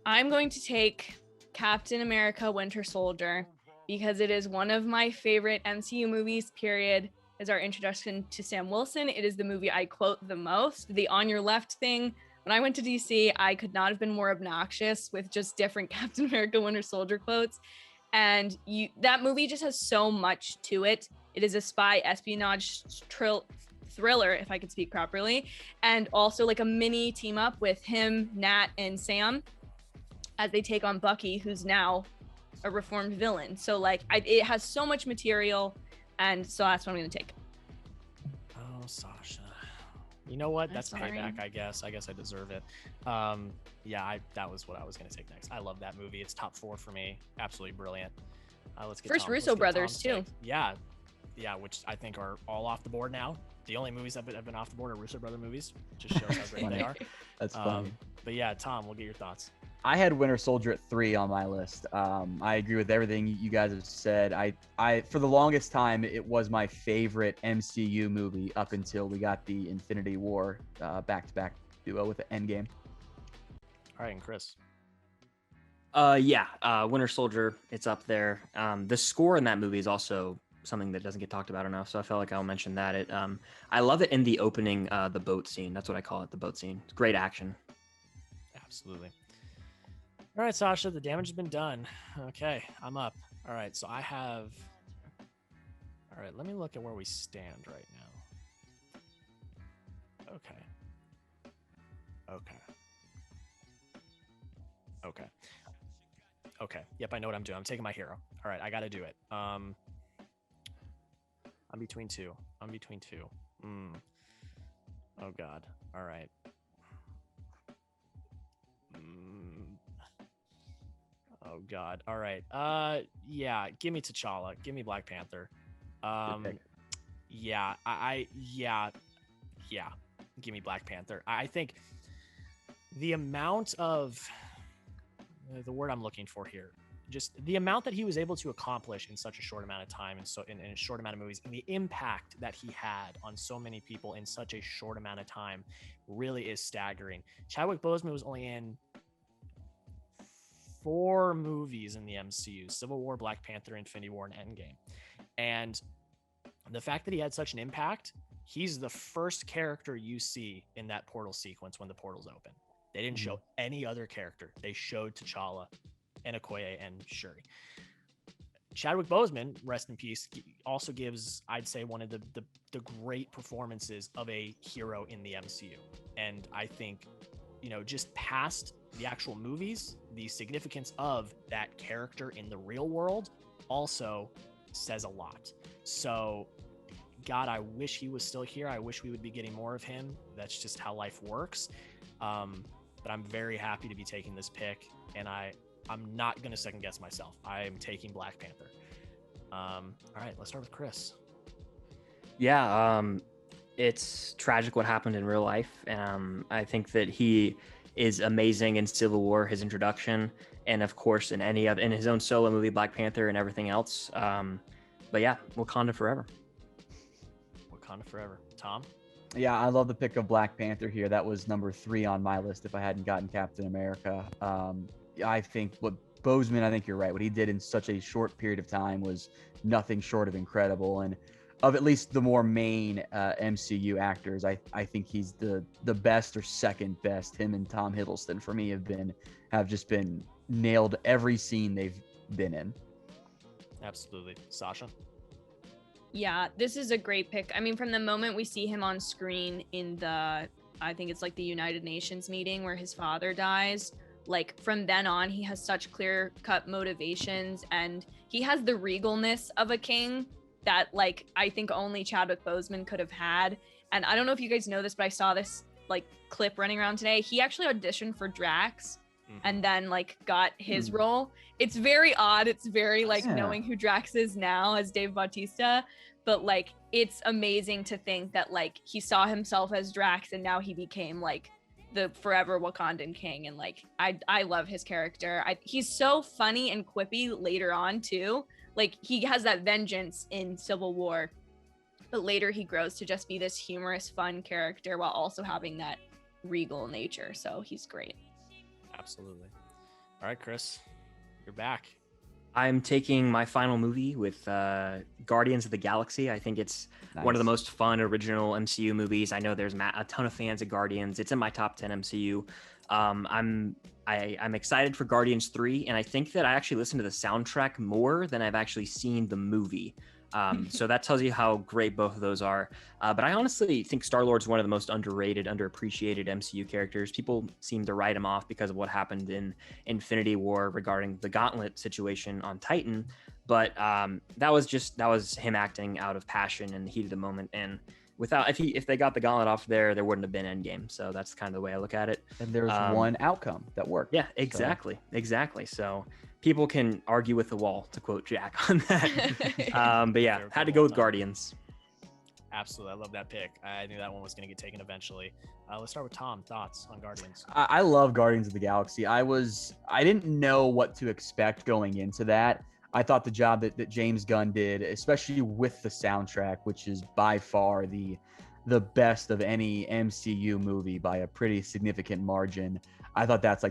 I'm going to take Captain America Winter Soldier because it is one of my favorite MCU movies, period. As our introduction to Sam Wilson. It is the movie I quote the most. The on your left thing. When I went to DC, I could not have been more obnoxious with just different Captain America Winter Soldier quotes. And that movie just has so much to it. It is a spy espionage thriller, if I could speak properly. And also like a mini team up with him, Nat, and Sam as they take on Bucky, who's now a reformed villain. So like it has so much material. And so that's what I'm going to take. Oh, Sasha. You know what? That's payback, I guess. I deserve it. Yeah, that was what I was going to take next. I love that movie. It's top 4 for me. Absolutely brilliant. Let's get First Russo brothers, too. Yeah, which I think are all off the board now. The only movies that have been off the board are Russo brother movies. Just shows how great they are. That's funny. But yeah, Tom, we'll get your thoughts. I had Winter Soldier at 3 on my list. I agree with everything you guys have said. I for the longest time, it was my favorite MCU movie up until we got the Infinity War back-to-back duo with the Endgame. All right, and Chris. Winter Soldier, it's up there. The score in that movie is also something that doesn't get talked about enough, so I felt like I'll mention that. I love it in the opening, the boat scene. That's what I call it, the boat scene. It's great action. Absolutely. All right, Sasha, the damage has been done. Okay, I'm up. All right, so I have... All right, let me look at where we stand right now. Okay. Yep, I know what I'm doing. I'm taking my hero. All right, I got to do it. I'm between two. Oh, God. All right. Oh God. All right. Yeah. Give me T'Challa. Give me Black Panther. Yeah. Yeah. Give me Black Panther. I think the amount of the word I'm looking for here, just the amount that he was able to accomplish in such a short amount of time, and so in a short amount of movies, and the impact that he had on so many people in such a short amount of time, really is staggering. Chadwick Boseman was only in 4 movies in the MCU: Civil War, Black Panther, Infinity War, and Endgame. And the fact that he had such an impact, he's the first character you see in that portal sequence when the portals open. They didn't show any other character. They showed T'Challa and Okoye and Shuri. Chadwick Boseman, rest in peace, also gives, I'd say, one of the great performances of a hero in the MCU. And I think, just past the actual movies, the significance of that character in the real world also says a lot. So, God, I wish he was still here. I wish we would be getting more of him. That's just how life works. But I'm very happy to be taking this pick, and I'm not going to second guess myself. I am taking Black Panther. All right, let's start with Chris. Yeah, it's tragic what happened in real life. I think that he is amazing in Civil War, his introduction, and of course in in his own solo movie, Black Panther, and everything else. But yeah, Wakanda forever. Wakanda forever. Tom? Yeah, I love the pick of Black Panther here. That was number 3 on my list if I hadn't gotten Captain America. I think Boseman, I think you're right. What he did in such a short period of time was nothing short of incredible. And of at least the more main MCU actors, I think he's the best or second best. Him and Tom Hiddleston for me have just been nailed every scene they've been in. Absolutely. Sasha? Yeah, this is a great pick. I mean, from the moment we see him on screen in I think it's like the United Nations meeting where his father dies, like from then on, he has such clear-cut motivations, and he has the regalness of a king that, like, I think only Chadwick Boseman could have had. And I don't know if you guys know this, but I saw this like clip running around today. He actually auditioned for Drax and then like got his role. It's very odd. It's very like knowing who Drax is now as Dave Bautista, but like it's amazing to think that like he saw himself as Drax and now he became like the forever Wakandan king. And like I love his character. He's so funny and quippy later on too. Like he has that vengeance in Civil War, but later he grows to just be this humorous, fun character while also having that regal nature. So he's great. Absolutely. All right, Chris, you're back. I'm taking my final movie with Guardians of the Galaxy. I think it's one of the most fun original MCU movies. I know there's a ton of fans of Guardians. It's in my top 10 MCU. I'm excited for Guardians 3, and I think that I actually listened to the soundtrack more than I've actually seen the movie. So that tells you how great both of those are. But I honestly think Star-Lord's one of the most underrated, underappreciated MCU characters. People seem to write him off because of what happened in Infinity War regarding the Gauntlet situation on Titan. But that was him acting out of passion in the heat of the moment. And if they got the Gauntlet off there wouldn't have been Endgame. So that's kind of the way I look at it. And there's one outcome that worked. Yeah, exactly. So people can argue with the wall, to quote Jack on that. But yeah, had to go with Guardians. Absolutely. I love that pick. I knew that one was going to get taken eventually. Let's start with Tom. Thoughts on Guardians? I love Guardians of the Galaxy. I didn't know what to expect going into that. I thought the job that James Gunn did, especially with the soundtrack, which is by far the best of any MCU movie by a pretty significant margin. I thought that's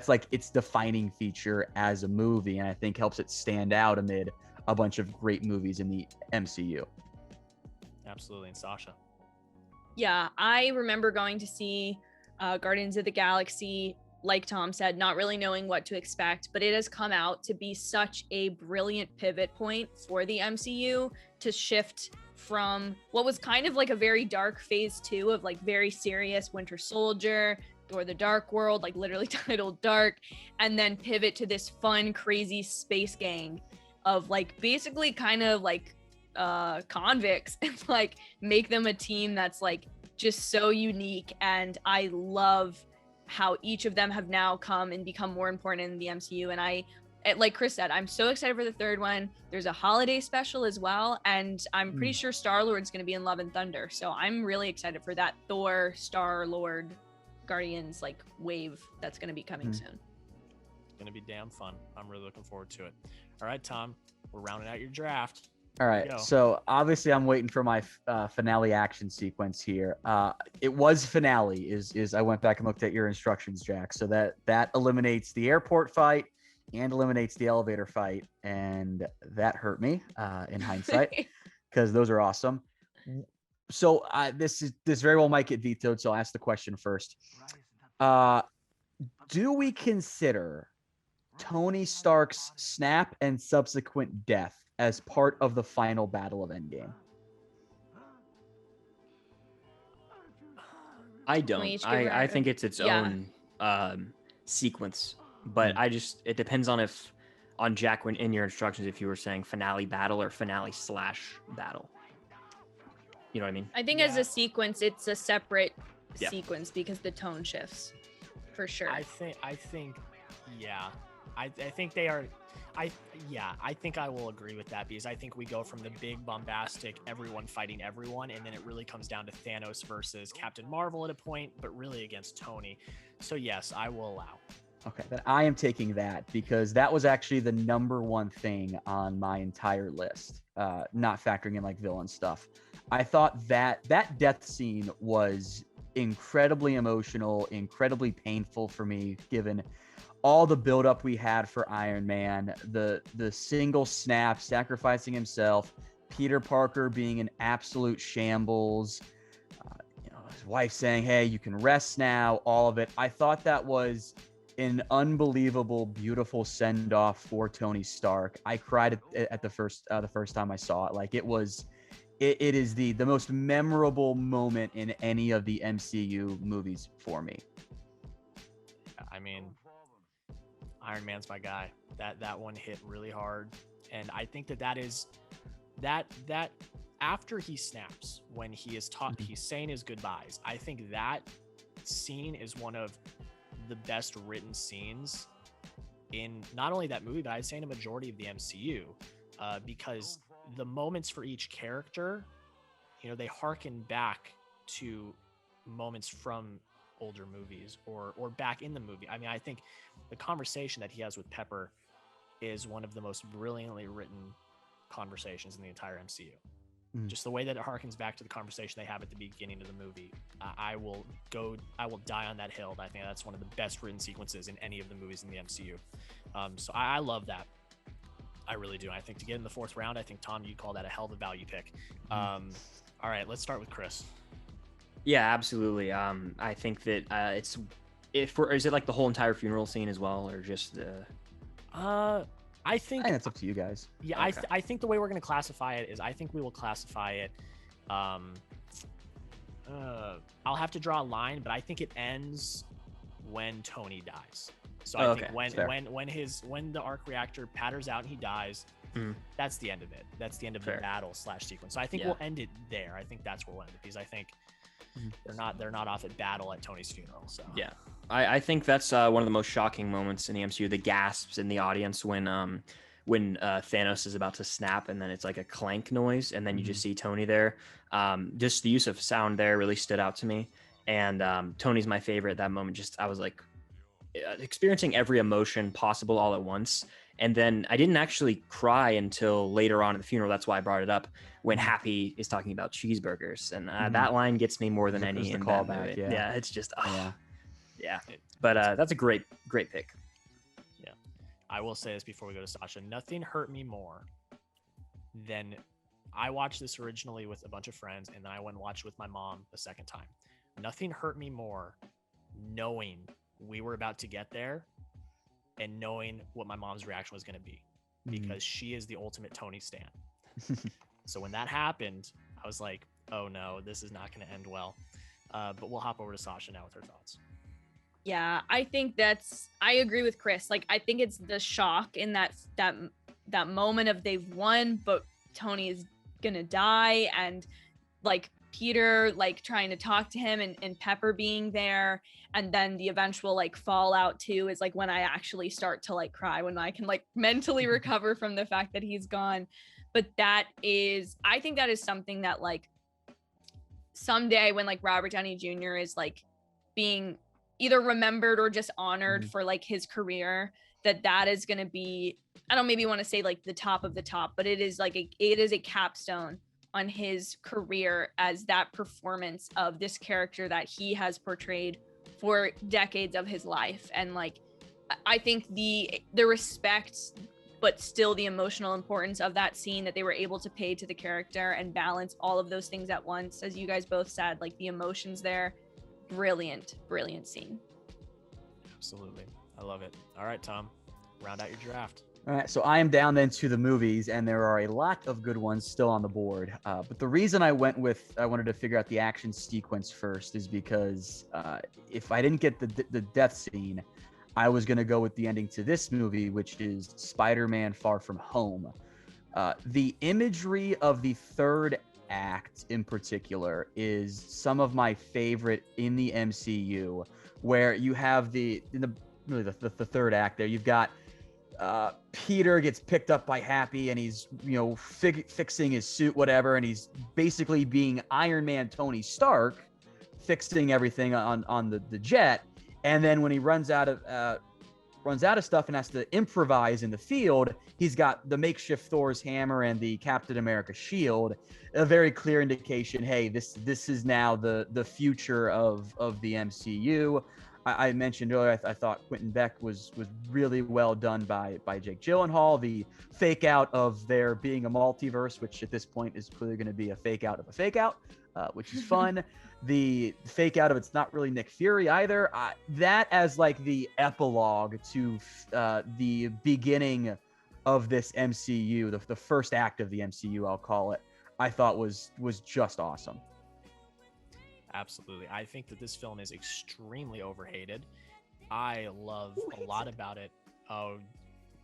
like its defining feature as a movie, and I think helps it stand out amid a bunch of great movies in the MCU. Absolutely. And Sasha? Yeah, I remember going to see Guardians of the Galaxy, like Tom said, not really knowing what to expect, but it has come out to be such a brilliant pivot point for the MCU to shift from what was kind of like a very dark phase 2 of like very serious Winter Soldier, Thor the Dark World, like literally titled Dark, and then pivot to this fun, crazy space gang of like basically kind of like convicts and like make them a team that's like just so unique. And I love how each of them have now come and become more important in the MCU. And like Chris said, I'm so excited for the third one. There's a holiday special as well, and I'm pretty sure Star-Lord's going to be in Love and Thunder. So I'm really excited for that Thor, Star-Lord, Guardians like wave that's going to be coming soon. It's going to be damn fun. I'm really looking forward to it. All right, Tom, we're rounding out your draft. All right, so obviously I'm waiting for my finale action sequence here. It was finale is I went back and looked at your instructions, Jack. So that eliminates the airport fight and eliminates the elevator fight, and that hurt me in hindsight because those are awesome. So this very well might get vetoed, so I'll ask the question first. do we consider Tony Stark's snap and subsequent death as part of the final battle of Endgame? I We don't. each give I our- think it's its yeah. own sequence, but it depends on Jack when in your instructions if you were saying finale battle or finale / battle. You know what I mean? I think as Yeah. a sequence, it's a separate Yeah. sequence because the tone shifts, for sure. I think, yeah, I think they are. I think I will agree with that because I think we go from the big bombastic everyone fighting everyone, and then it really comes down to Thanos versus Captain Marvel at a point, but really against Tony. So yes, I will allow. Okay, then I am taking that because that was actually the number one thing on my entire list, not factoring in like villain stuff. I thought that death scene was incredibly emotional, incredibly painful for me, given all the buildup we had for Iron Man, the single snap, sacrificing himself, Peter Parker being an absolute shambles, his wife saying, "Hey, you can rest now," all of it. I thought that was an unbelievable, beautiful send off for Tony Stark. I cried at the first time I saw it. Like it is the most memorable moment in any of the MCU movies for me. I mean, Iron Man's my guy. That one hit really hard, and I think that is that after he snaps, when he is taught, he's saying his goodbyes. I think that scene is one of the best written scenes in not only that movie, but I'd say in a majority of the MCU, because the moments for each character, they harken back to moments from older movies or back in the movie. I mean, I think the conversation that he has with Pepper is one of the most brilliantly written conversations in the entire MCU. Just the way that it harkens back to the conversation they have at the beginning of the movie. I will die on that hill. I think that's one of the best written sequences in any of the movies in the MCU. So I love that. I really do. I think to get in the 4th round, I think, Tom, you'd call that a hell of a value pick. All right, let's start with Chris. Yeah, absolutely. I think that is it like the whole entire funeral scene as well, or just the? I think that's up to you guys. Yeah, Okay. I think the way we're going to classify it is I think we will classify it. I'll have to draw a line, but I think it ends when Tony dies. So I think when the arc reactor patters out and he dies, that's the end of it. That's the end of the battle / sequence. So I think we'll end it there. I think that's where we'll end it because I think they're not off at battle at Tony's funeral. So Yeah, I think that's one of the most shocking moments in the MCU. The gasps in the audience when Thanos is about to snap, and then it's like a clank noise, and then you just see Tony there. Just the use of sound there really stood out to me, and Tony's my favorite at that moment. Just I was like experiencing every emotion possible all at once. And then I didn't actually cry until later on at the funeral. That's why I brought it up when Happy is talking about cheeseburgers. And that line gets me more than any in that callback. movie. Yeah. Yeah, it's just, yeah. It- But that's a great pick. Yeah. I will say this before we go to Sasha. Nothing hurt me more than I watched this originally with a bunch of friends, and then I went and watched it with my mom the second time. Nothing hurt me more knowing we were about to get there and knowing what my mom's reaction was going to be, because she is the ultimate Tony stan. So when that happened, I was like, oh no, this is not going to end well. But we'll hop over to Sasha now with her thoughts. Yeah, I think I agree with Chris. Like, I think it's the shock in that moment of they've won, but Tony is gonna die, and like Peter like trying to talk to him and Pepper being there, and then the eventual like fallout too is like when I actually start to like cry, when I can like mentally recover from the fact that he's gone. But I think that is something that like someday when like Robert Downey Jr. is like being either remembered or just honored for like his career, that is going to be, I don't maybe want to say like the top of the top, but it is a capstone on his career as that performance of this character that he has portrayed for decades of his life. And like, I think the respect, but still the emotional importance of that scene that they were able to pay to the character and balance all of those things at once, as you guys both said, like the emotions there, brilliant scene. Absolutely. I love it. All right, Tom, round out your draft. All right, so I am down then to the movies, and there are a lot of good ones still on the board. But the reason I wanted to figure out the action sequence first is because if I didn't get the death scene, I was going to go with the ending to this movie, which is Spider-Man Far From Home. The imagery of the third act in particular is some of my favorite in the MCU, where you have the third act there. You've got Peter gets picked up by Happy, and he's fixing his suit, whatever, and he's basically being Iron Man Tony Stark, fixing everything on the jet. And then when he runs out of stuff and has to improvise in the field, he's got the makeshift Thor's hammer and the Captain America shield, a very clear indication, hey, this is now the future of the MCU. I mentioned earlier, I thought Quentin Beck was really well done by Jake Gyllenhaal. The fake out of there being a multiverse, which at this point is clearly going to be a fake out of a fake out, which is fun. The fake out of it's not really Nick Fury either. That as like the epilogue to the beginning of this MCU, the first act of the MCU, I'll call it, I thought was just awesome. Absolutely. I think that this film is extremely overhated. I love a lot about it. Oh,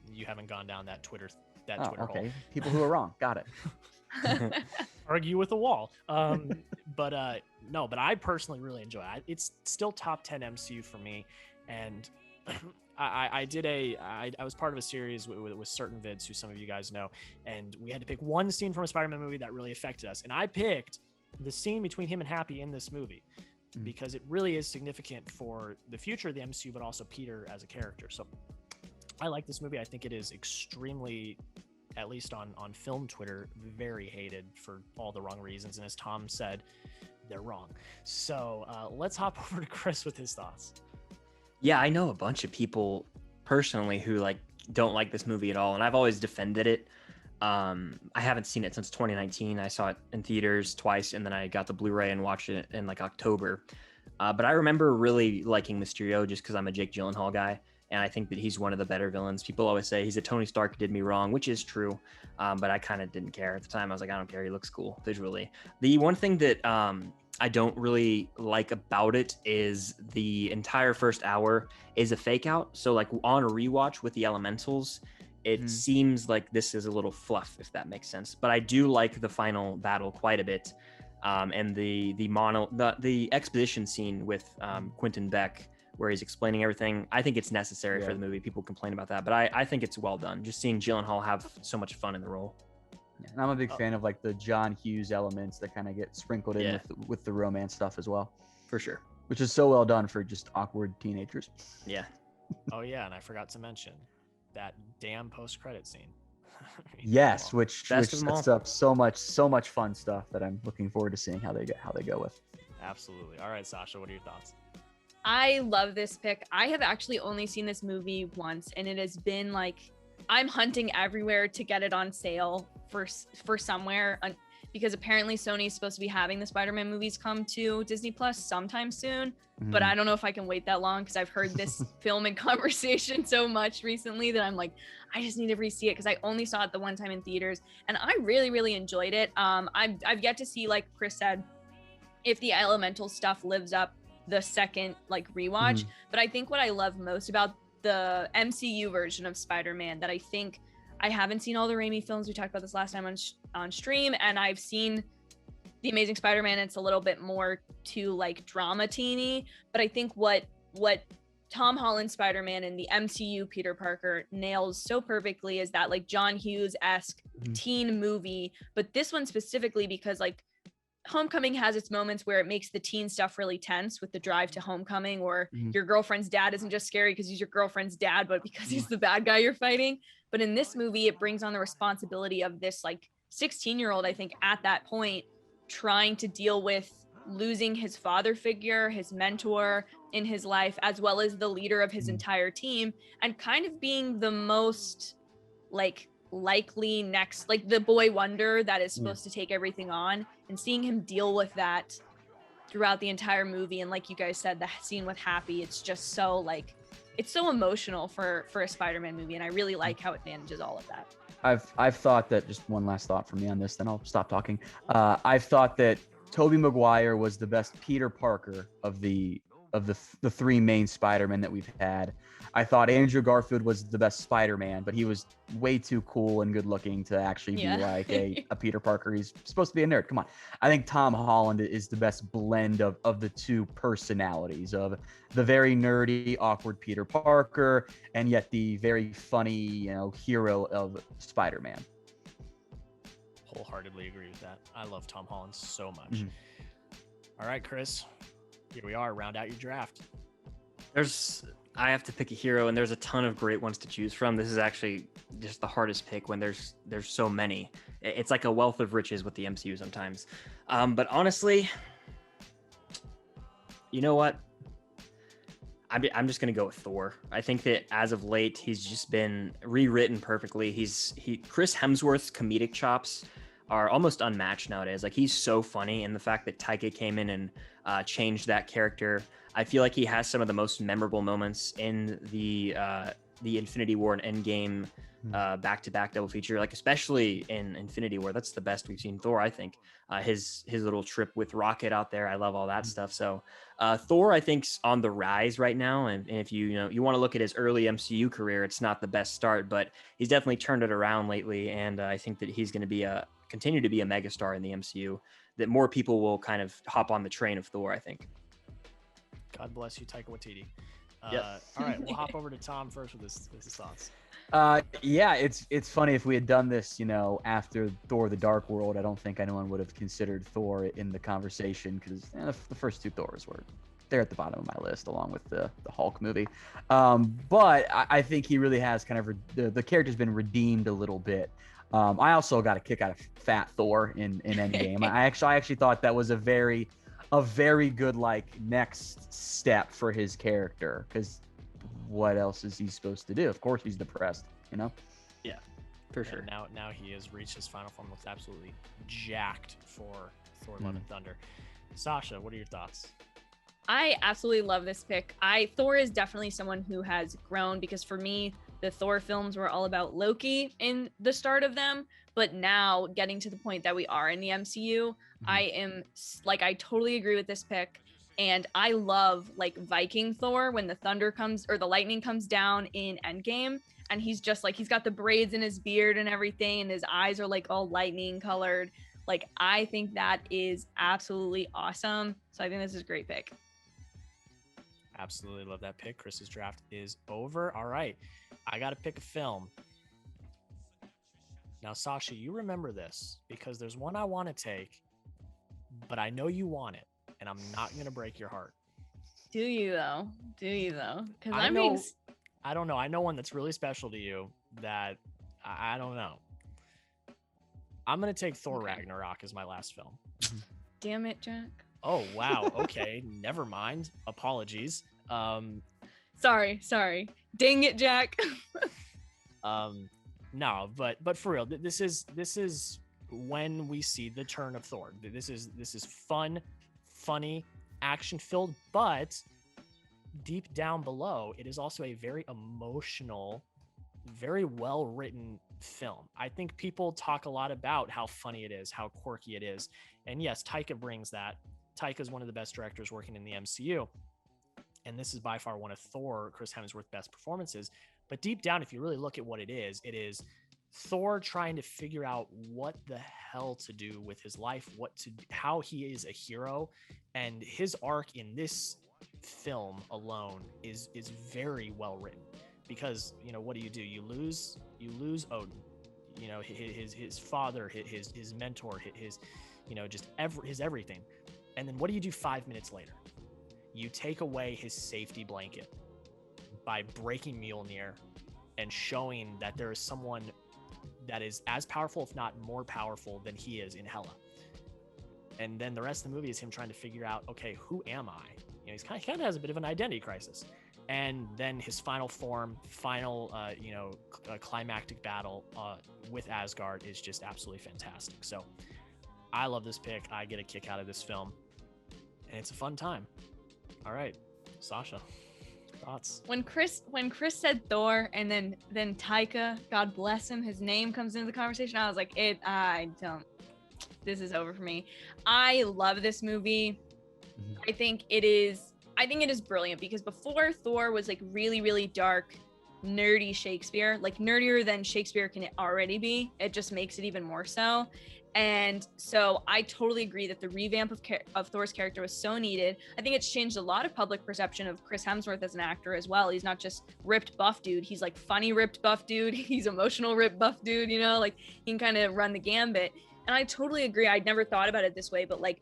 you haven't gone down that Twitter Twitter okay. hole. People who are wrong. Got it. Argue with a wall. But I personally really enjoy it. It's still top 10 MCU for me. And I was part of a series with certain vids who some of you guys know, and we had to pick one scene from a Spider-Man movie that really affected us. And I picked the scene between him and Happy in this movie because it really is significant for the future of the MCU, but also Peter as a character. So I like this movie. I think it is extremely, at least on film Twitter, very hated for all the wrong reasons. And as Tom said, they're wrong. So let's hop over to Chris with his thoughts. Yeah, I know a bunch of people personally who don't like this movie at all, and I've always defended it. I haven't seen it since 2019. I saw it in theaters twice, and then I got the Blu-ray and watched it in October. But I remember really liking Mysterio just because I'm a Jake Gyllenhaal guy, and I think that he's one of the better villains. People always say he's a Tony Stark who did me wrong, which is true, but I kind of didn't care at the time. I was like, I don't care. He looks cool visually. The one thing that I don't really like about it is the entire first hour is a fake out. So on a rewatch with the elementals, it seems like this is a little fluff, if that makes sense. But I do like the final battle quite a bit, and the exposition scene with Quentin Beck, where he's explaining everything. I think it's necessary for the movie. People complain about that, but I think it's well done. Just seeing Gyllenhaal have so much fun in the role. Yeah, and I'm a big fan of the John Hughes elements that kind of get sprinkled in with the romance stuff as well, For sure. which is so well done for just awkward teenagers. Yeah. Oh yeah, and I forgot to mention that damn post-credit scene. Yes, which Best of them sets all. up so much fun stuff that I'm looking forward to seeing how they go with. Absolutely. All right, Sasha, what are your thoughts? I love this pick. I have actually only seen this movie once, and it has been I'm hunting everywhere to get it on sale for somewhere, because apparently Sony's supposed to be having the Spider-Man movies come to Disney Plus sometime soon. But I don't know if I can wait that long, because I've heard this film in conversation so much recently that I'm like, I just need to re-see it, because I only saw it the one time in theaters, and I really, really enjoyed it. I've yet to see, like Chris said, if the elemental stuff lives up the second rewatch. But I think what I love most about the MCU version of Spider-Man, that I think I haven't seen all the Raimi films. We talked about this last time on stream, and I've seen The Amazing Spider-Man. It's a little bit more to drama teeny, but I think what Tom Holland Spider-Man and the MCU Peter Parker nails so perfectly is that John Hughes-esque teen movie. But this one specifically, because Homecoming has its moments where it makes the teen stuff really tense with the drive to homecoming, or your girlfriend's dad isn't just scary because he's your girlfriend's dad, but because he's the bad guy you're fighting. But in this movie, it brings on the responsibility of this 16-year-old, I think, at that point, trying to deal with losing his father figure, his mentor in his life, as well as the leader of his entire team, and kind of being the most likely next, the boy wonder that is supposed to take everything on, and seeing him deal with that throughout the entire movie. And like you guys said, the scene with Happy, it's just so it's so emotional for a Spider-Man movie, and I really like how it manages all of that. I've thought that, just one last thought from me on this, then I'll stop talking. I've thought that Tobey Maguire was the best Peter Parker of the three main Spider-Men that we've had. I thought Andrew Garfield was the best Spider-Man, but he was way too cool and good looking to actually be like a Peter Parker. He's supposed to be a nerd. Come on. I think Tom Holland is the best blend of the two personalities, of the very nerdy, awkward Peter Parker, and yet the very funny, hero of Spider-Man. Wholeheartedly agree with that. I love Tom Holland so much. All right, Chris, here we are. Round out your draft. I have to pick a hero, and there's a ton of great ones to choose from. This is actually just the hardest pick when there's so many. It's like a wealth of riches with the MCU sometimes. But honestly, you know what? I'm just gonna go with Thor. I think that as of late, he's just been rewritten perfectly. Chris Hemsworth's comedic chops are almost unmatched nowadays. Like, he's so funny, and the fact that Taika came in and changed that character, I feel like he has some of the most memorable moments in the Infinity War and Endgame back-to-back double feature. Like, especially in Infinity War, that's the best we've seen Thor. I think his little trip with Rocket out there, I love all that stuff. So Thor, I think's on the rise right now, and if you want to look at his early MCU career, it's not the best start, but he's definitely turned it around lately, and I think that he's going to continue to be a megastar in the MCU, that more people will kind of hop on the train of Thor, I think. God bless you, Taika Waititi. Yep. All right, we'll hop over to Tom first with his thoughts. Yeah, it's funny, if we had done this, after Thor: The Dark World, I don't think anyone would have considered Thor in the conversation, because the first two Thors they're at the bottom of my list, along with the Hulk movie. But I think he really has kind of the character's been redeemed a little bit. I also got a kick out of Fat Thor in Endgame. I actually thought that was a very good next step for his character, because what else is he supposed to do? Of course he's depressed, Yeah, for sure. Now he has reached his final form. Looks absolutely jacked for Thor: Love and Thunder. Sasha, what are your thoughts? I absolutely love this pick. Thor is definitely someone who has grown, because for me, the Thor films were all about Loki in the start of them, but now getting to the point that we are in the MCU, I totally agree with this pick. And I love Viking Thor, when the thunder comes or the lightning comes down in Endgame, and he's just he's got the braids in his beard and everything, and his eyes are all lightning colored. I think that is absolutely awesome. So I think this is a great pick. Absolutely love that pick. Chris's draft is over. All right, I got to pick a film. Now, Sasha, you remember this, because there's one I want to take, but I know you want it, and I'm not going to break your heart. Do you though? Because I don't know. I know one that's really special to you that I don't know. I'm going to take Thor Ragnarok as my last film. Damn it, Jack. Oh, wow. Okay. Never mind. Apologies. Sorry. Dang it, Jack. No, but for real, this is when we see the turn of Thor. This is fun, funny, action-filled, but deep down below, it is also a very emotional, very well-written film. I think people talk a lot about how funny it is, how quirky it is. And yes, Taika brings that. Taika is one of the best directors working in the MCU. And this is by far one of Chris Hemsworth's best performances. But deep down, if you really look at what it is Thor trying to figure out what the hell to do with his life, how he is a hero. And his arc in this film alone is very well written, because what do? You lose Odin, his father, his mentor, his his everything. And then what do you do 5 minutes later? You take away his safety blanket by breaking Mjolnir and showing that there is someone that is as powerful, if not more powerful, than he is in Hela. And then the rest of the movie is him trying to figure out, okay, who am I? He's kind of has a bit of an identity crisis. And then his final form, climactic battle with Asgard is just absolutely fantastic. So I love this pick. I get a kick out of this film, and it's a fun time. All right, Sasha. Thoughts? When Chris said Thor and then Taika, God bless him, his name comes into the conversation, I was like, this is over for me. I love this movie. I think it is brilliant because before Thor was like really, really dark, nerdy Shakespeare, like nerdier than Shakespeare can already be. It just makes it even more so. And so I totally agree that the revamp of Thor's character was so needed. I think it's changed a lot of public perception of Chris Hemsworth as an actor as well. He's not just ripped buff dude. He's like funny ripped buff dude. He's emotional ripped buff dude, you know, like he can kind of run the gambit. And I totally agree. I'd never thought about it this way, but like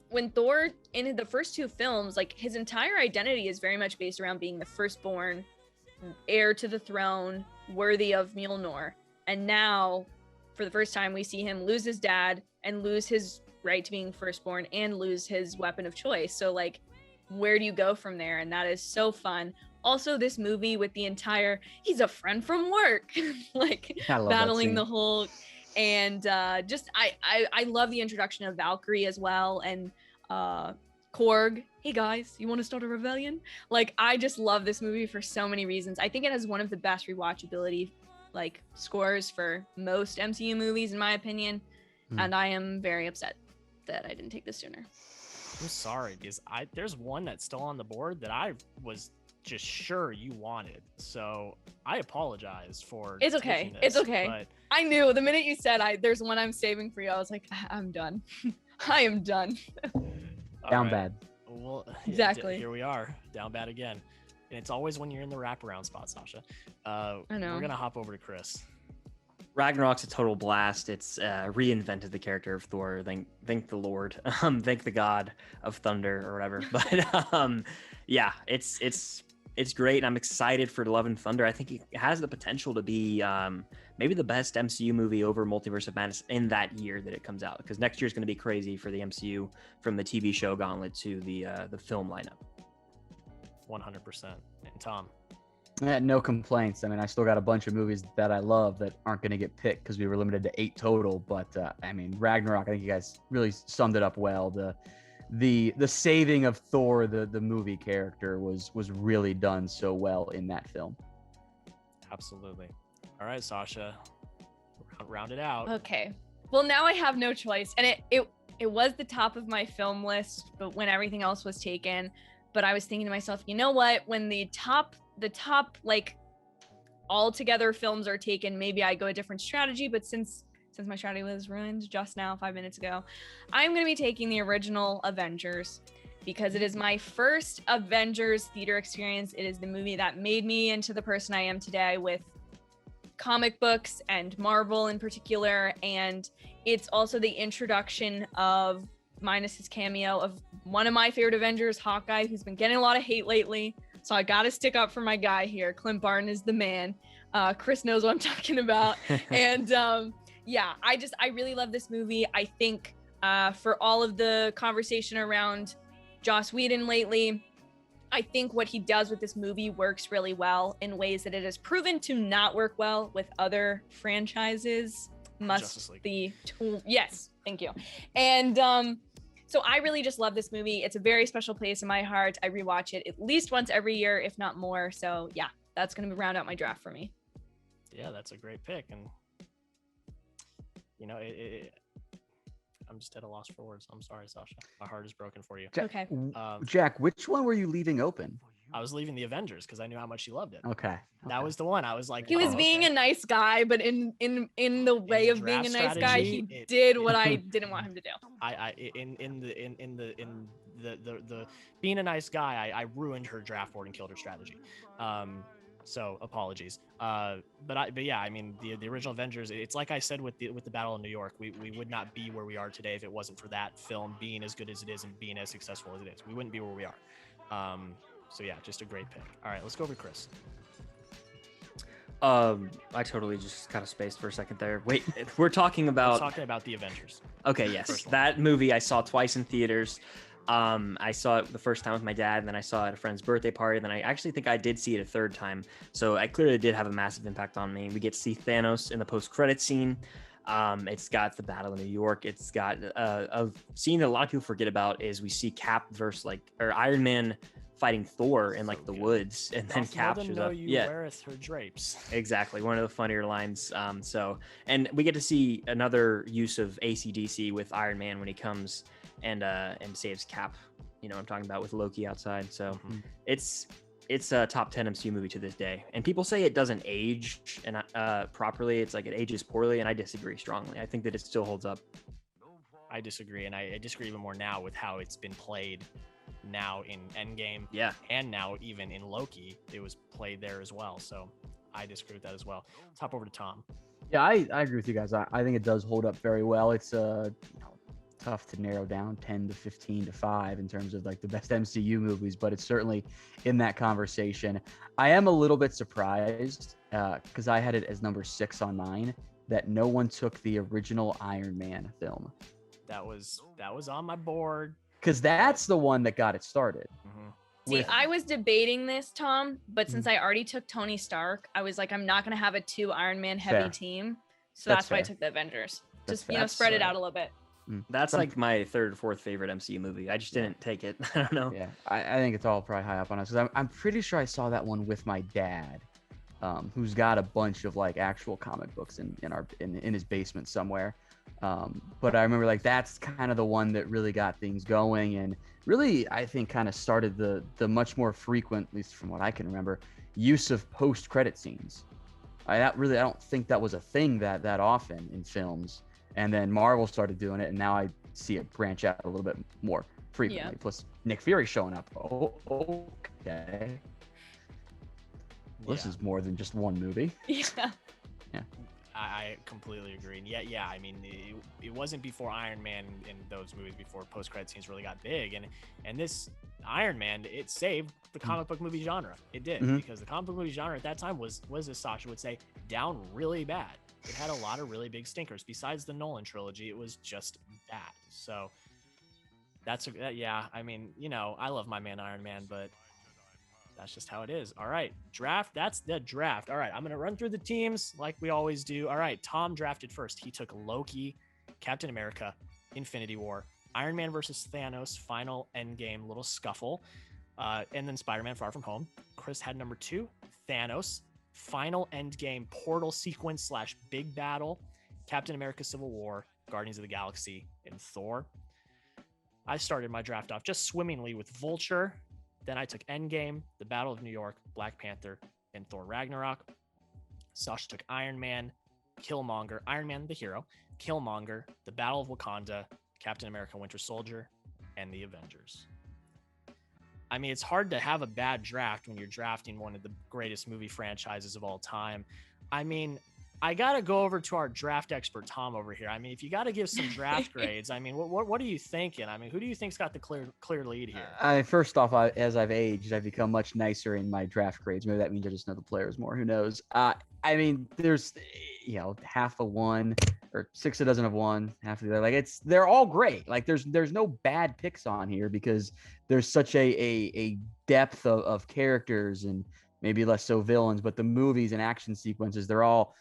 when Thor in the first two films, like his entire identity is very much based around being the firstborn, heir to the throne, worthy of Mjolnir. And now for the first time, we see him lose his dad and lose his right to being firstborn and lose his weapon of choice. So like, where do you go from there? And that is so fun. Also, this movie with the entire, he's a friend from work, like battling the Hulk. And just, I love the introduction of Valkyrie as well. And Korg, hey guys, you want to start a rebellion? Like, I just love this movie for so many reasons. I think it has one of the best rewatchability like scores for most MCU movies in my opinion, and I am very upset that I didn't take this sooner. I'm sorry because there's one that's still on the board that I was just sure you wanted, so I apologize for it's okay this, it's okay but... I knew the minute you said there's one I'm saving for you, I was like, I'm done. I am done. Down bad. Well, exactly. Here we are, down bad again. And it's always when you're in the wraparound spot, Sasha. I know. We're gonna hop over to Chris. Ragnarok's a total blast. It's reinvented the character of Thor. Thank the Lord. Thank the God of Thunder or whatever. But yeah, it's great. I'm excited for Love and Thunder. I think it has the potential to be maybe the best MCU movie over Multiverse of Madness in that year that it comes out. Because next year is going to be crazy for the MCU, from the TV show Gauntlet to the film lineup. 100%. And Tom? No complaints. I mean, I still got a bunch of movies that I love that aren't going to get picked because we were limited to 8 total. But I mean, Ragnarok, I think you guys really summed it up well. The saving of Thor, the movie character, was really done so well in that film. Absolutely. All right, Sasha, round it out. Okay. Well, now I have no choice, and it was the top of my film list, but when everything else was taken. But I was thinking to myself, you know what? When the top like all together films are taken, maybe I go a different strategy. But since my strategy was ruined just now 5 minutes ago, I'm going to be taking the original Avengers because it is my first Avengers theater experience. It is the movie that made me into the person I am today with comic books and Marvel in particular. And it's also the introduction of, minus his cameo, of one of my favorite Avengers, Hawkeye, who's been getting a lot of hate lately. So I got to stick up for my guy here. Clint Barton is the man. Chris knows what I'm talking about. And yeah, I really love this movie. I think for all of the conversation around Joss Whedon lately, I think what he does with this movie works really well in ways that it has proven to not work well with other franchises. Yes, thank you. And so I really just love this movie. It's a very special place in my heart. I rewatch it at least once every year, if not more. So yeah, that's going to round out my draft for me. Yeah, that's a great pick. And you know, I'm just at a loss for words. I'm sorry, Sasha. My heart is broken for you. Okay. Jack, which one were you leaving open? I was leaving the Avengers because I knew how much you loved it. Okay. That was the one. I was like, he was being a nice guy, but in the way of being a nice guy, he did what I didn't want him to do. In the being a nice guy, I ruined her draft board and killed her strategy. So apologies. But yeah, I mean, the original Avengers, it's like I said with the Battle of New York, we would not be where we are today if it wasn't for that film being as good as it is and being as successful as it is. We wouldn't be where we are. So yeah, just a great pick. All right, let's go over to Chris. I totally just kind of spaced for a second there. Wait, we're talking about the Avengers. Okay, yes, that movie I saw twice in theaters. I saw it the first time with my dad, and then I saw it at a friend's birthday party, and then I actually think I did see it a third time. So I clearly did have a massive impact on me. We get to see Thanos in the post-credit scene. It's got the Battle of New York. It's got a scene that a lot of people forget about is we see Cap versus Iron Man fighting Thor in like So the good. woods, and then Doth Cap mother shows know up. you Yeah, weareth her drapes. exactly. One of the funnier lines. So, and we get to see another use of AC/DC with Iron Man when he comes and saves Cap. You know what I'm talking about, with Loki outside. So Mhm. it's a top 10 MCU movie to this day. And people say it doesn't age and properly. It's like it ages poorly, and I disagree strongly. I think that it still holds up. I disagree, and I disagree even more now with how it's been played now in Endgame. Yeah. And now even in Loki, it was played there as well. So I disagree with that as well. Let's hop over to Tom. Yeah, I agree with you guys. I think it does hold up very well. It's tough to narrow down 10 to 15 to 5 in terms of like the best MCU movies, but it's certainly in that conversation. I am a little bit surprised because I had it as number 6 on mine, that no one took the original Iron Man film. That was on my board. Because that's the one that got it started. Mhm. See, with- I was debating this, Tom, but since I already took Tony Stark, I was like, I'm not gonna have a 2 Iron Man heavy Fair. team, so That's that's why I fair. took the Avengers. That's Just fair. spread it That's, out a little bit. That's Some- like my third or fourth favorite MCU movie. I just didn't take it. I don't know. Yeah, I think it's all probably high up on us. 'Cause I'm pretty sure I saw that one with my dad, who's got a bunch of like actual comic books in his basement somewhere. But I remember like that's kind of the one that really got things going, and really I think kind of started the much more frequent, at least from what I can remember, use of post-credit scenes. I don't think that was a thing that often in films. And then Marvel started doing it, and now I see it branch out a little bit more frequently. Yeah. Plus Nick Fury showing up. Oh, okay. This Yeah. is more than just one movie. Yeah. I completely agree. And yeah. I mean, it wasn't before Iron Man in those movies before post-credit scenes really got big, and this Iron Man, it saved the comic book movie genre. It did, because the comic book movie genre at that time was, as Sasha would say, down really bad. It had a lot of really big stinkers. Besides the Nolan trilogy, it was just bad. So yeah. I mean, I love my man Iron Man, but that's just how it is. All right, draft. That's the draft. All right, I'm going to run through the teams like we always do. All right, Tom drafted first. He took Loki, Captain America, Infinity War, Iron Man versus Thanos, final Endgame, little scuffle, and then Spider-Man Far From Home. Chris had number 2, Thanos, final Endgame, portal sequence / big battle, Captain America Civil War, Guardians of the Galaxy, and Thor. I started my draft off just swimmingly with Vulture. Then I took Endgame, the Battle of New York, Black Panther, and Thor Ragnarok. Sasha took Iron Man, Killmonger, Iron Man the hero, Killmonger, the Battle of Wakanda, Captain America Winter Soldier, and the Avengers. I mean, it's hard to have a bad draft when you're drafting one of the greatest movie franchises of all time. I mean, I got to go over to our draft expert, Tom, over here. I mean, if you got to give some draft grades, I mean, what are you thinking? I mean, who do you think's got the clear lead here? First off, as I've aged, I've become much nicer in my draft grades. Maybe that means I just know the players more. Who knows? I mean, there's, half of one or 6 of one, half of the other. Like they're all great. Like there's no bad picks on here because there's such a depth of characters and maybe less so villains, but the movies and action sequences, they're all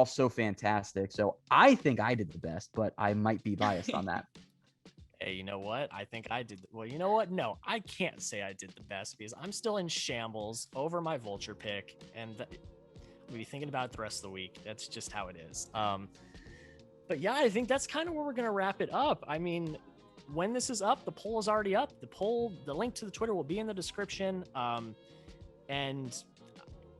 so fantastic. So I think I did the best, but I might be biased on that. Hey, you know what? I think I did. Well, you know what? No, I can't say I did the best because I'm still in shambles over my Vulture pick, and we'll be thinking about it the rest of the week. That's just how it is. But yeah, I think that's kind of where we're gonna wrap it up. I mean, when this is up, the poll is already up. The link to the Twitter will be in the description, and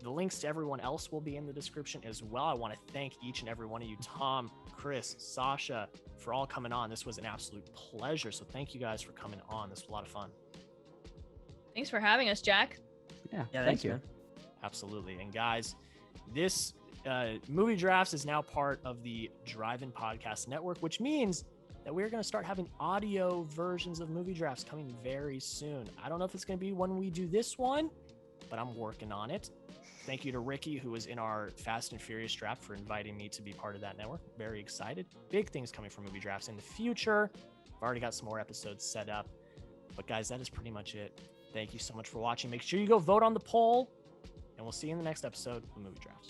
the links to everyone else will be in the description as well. I want to thank each and every one of you, Tom, Chris, Sasha, for all coming on. This was an absolute pleasure. So thank you guys for coming on. This was a lot of fun. Thanks for having us, Jack. Yeah, Yeah, thank thanks, you. man. Absolutely. And guys, this Movie Drafts is now part of the Drive-In Podcast Network, which means that we're going to start having audio versions of Movie Drafts coming very soon. I don't know if it's going to be when we do this one, but I'm working on it. Thank you to Ricky, who was in our Fast and Furious draft, for inviting me to be part of that network. Very excited. Big things coming from Movie Drafts in the future. I've already got some more episodes set up. But guys, that is pretty much it. Thank you so much for watching. Make sure you go vote on the poll, and we'll see you in the next episode of Movie Drafts.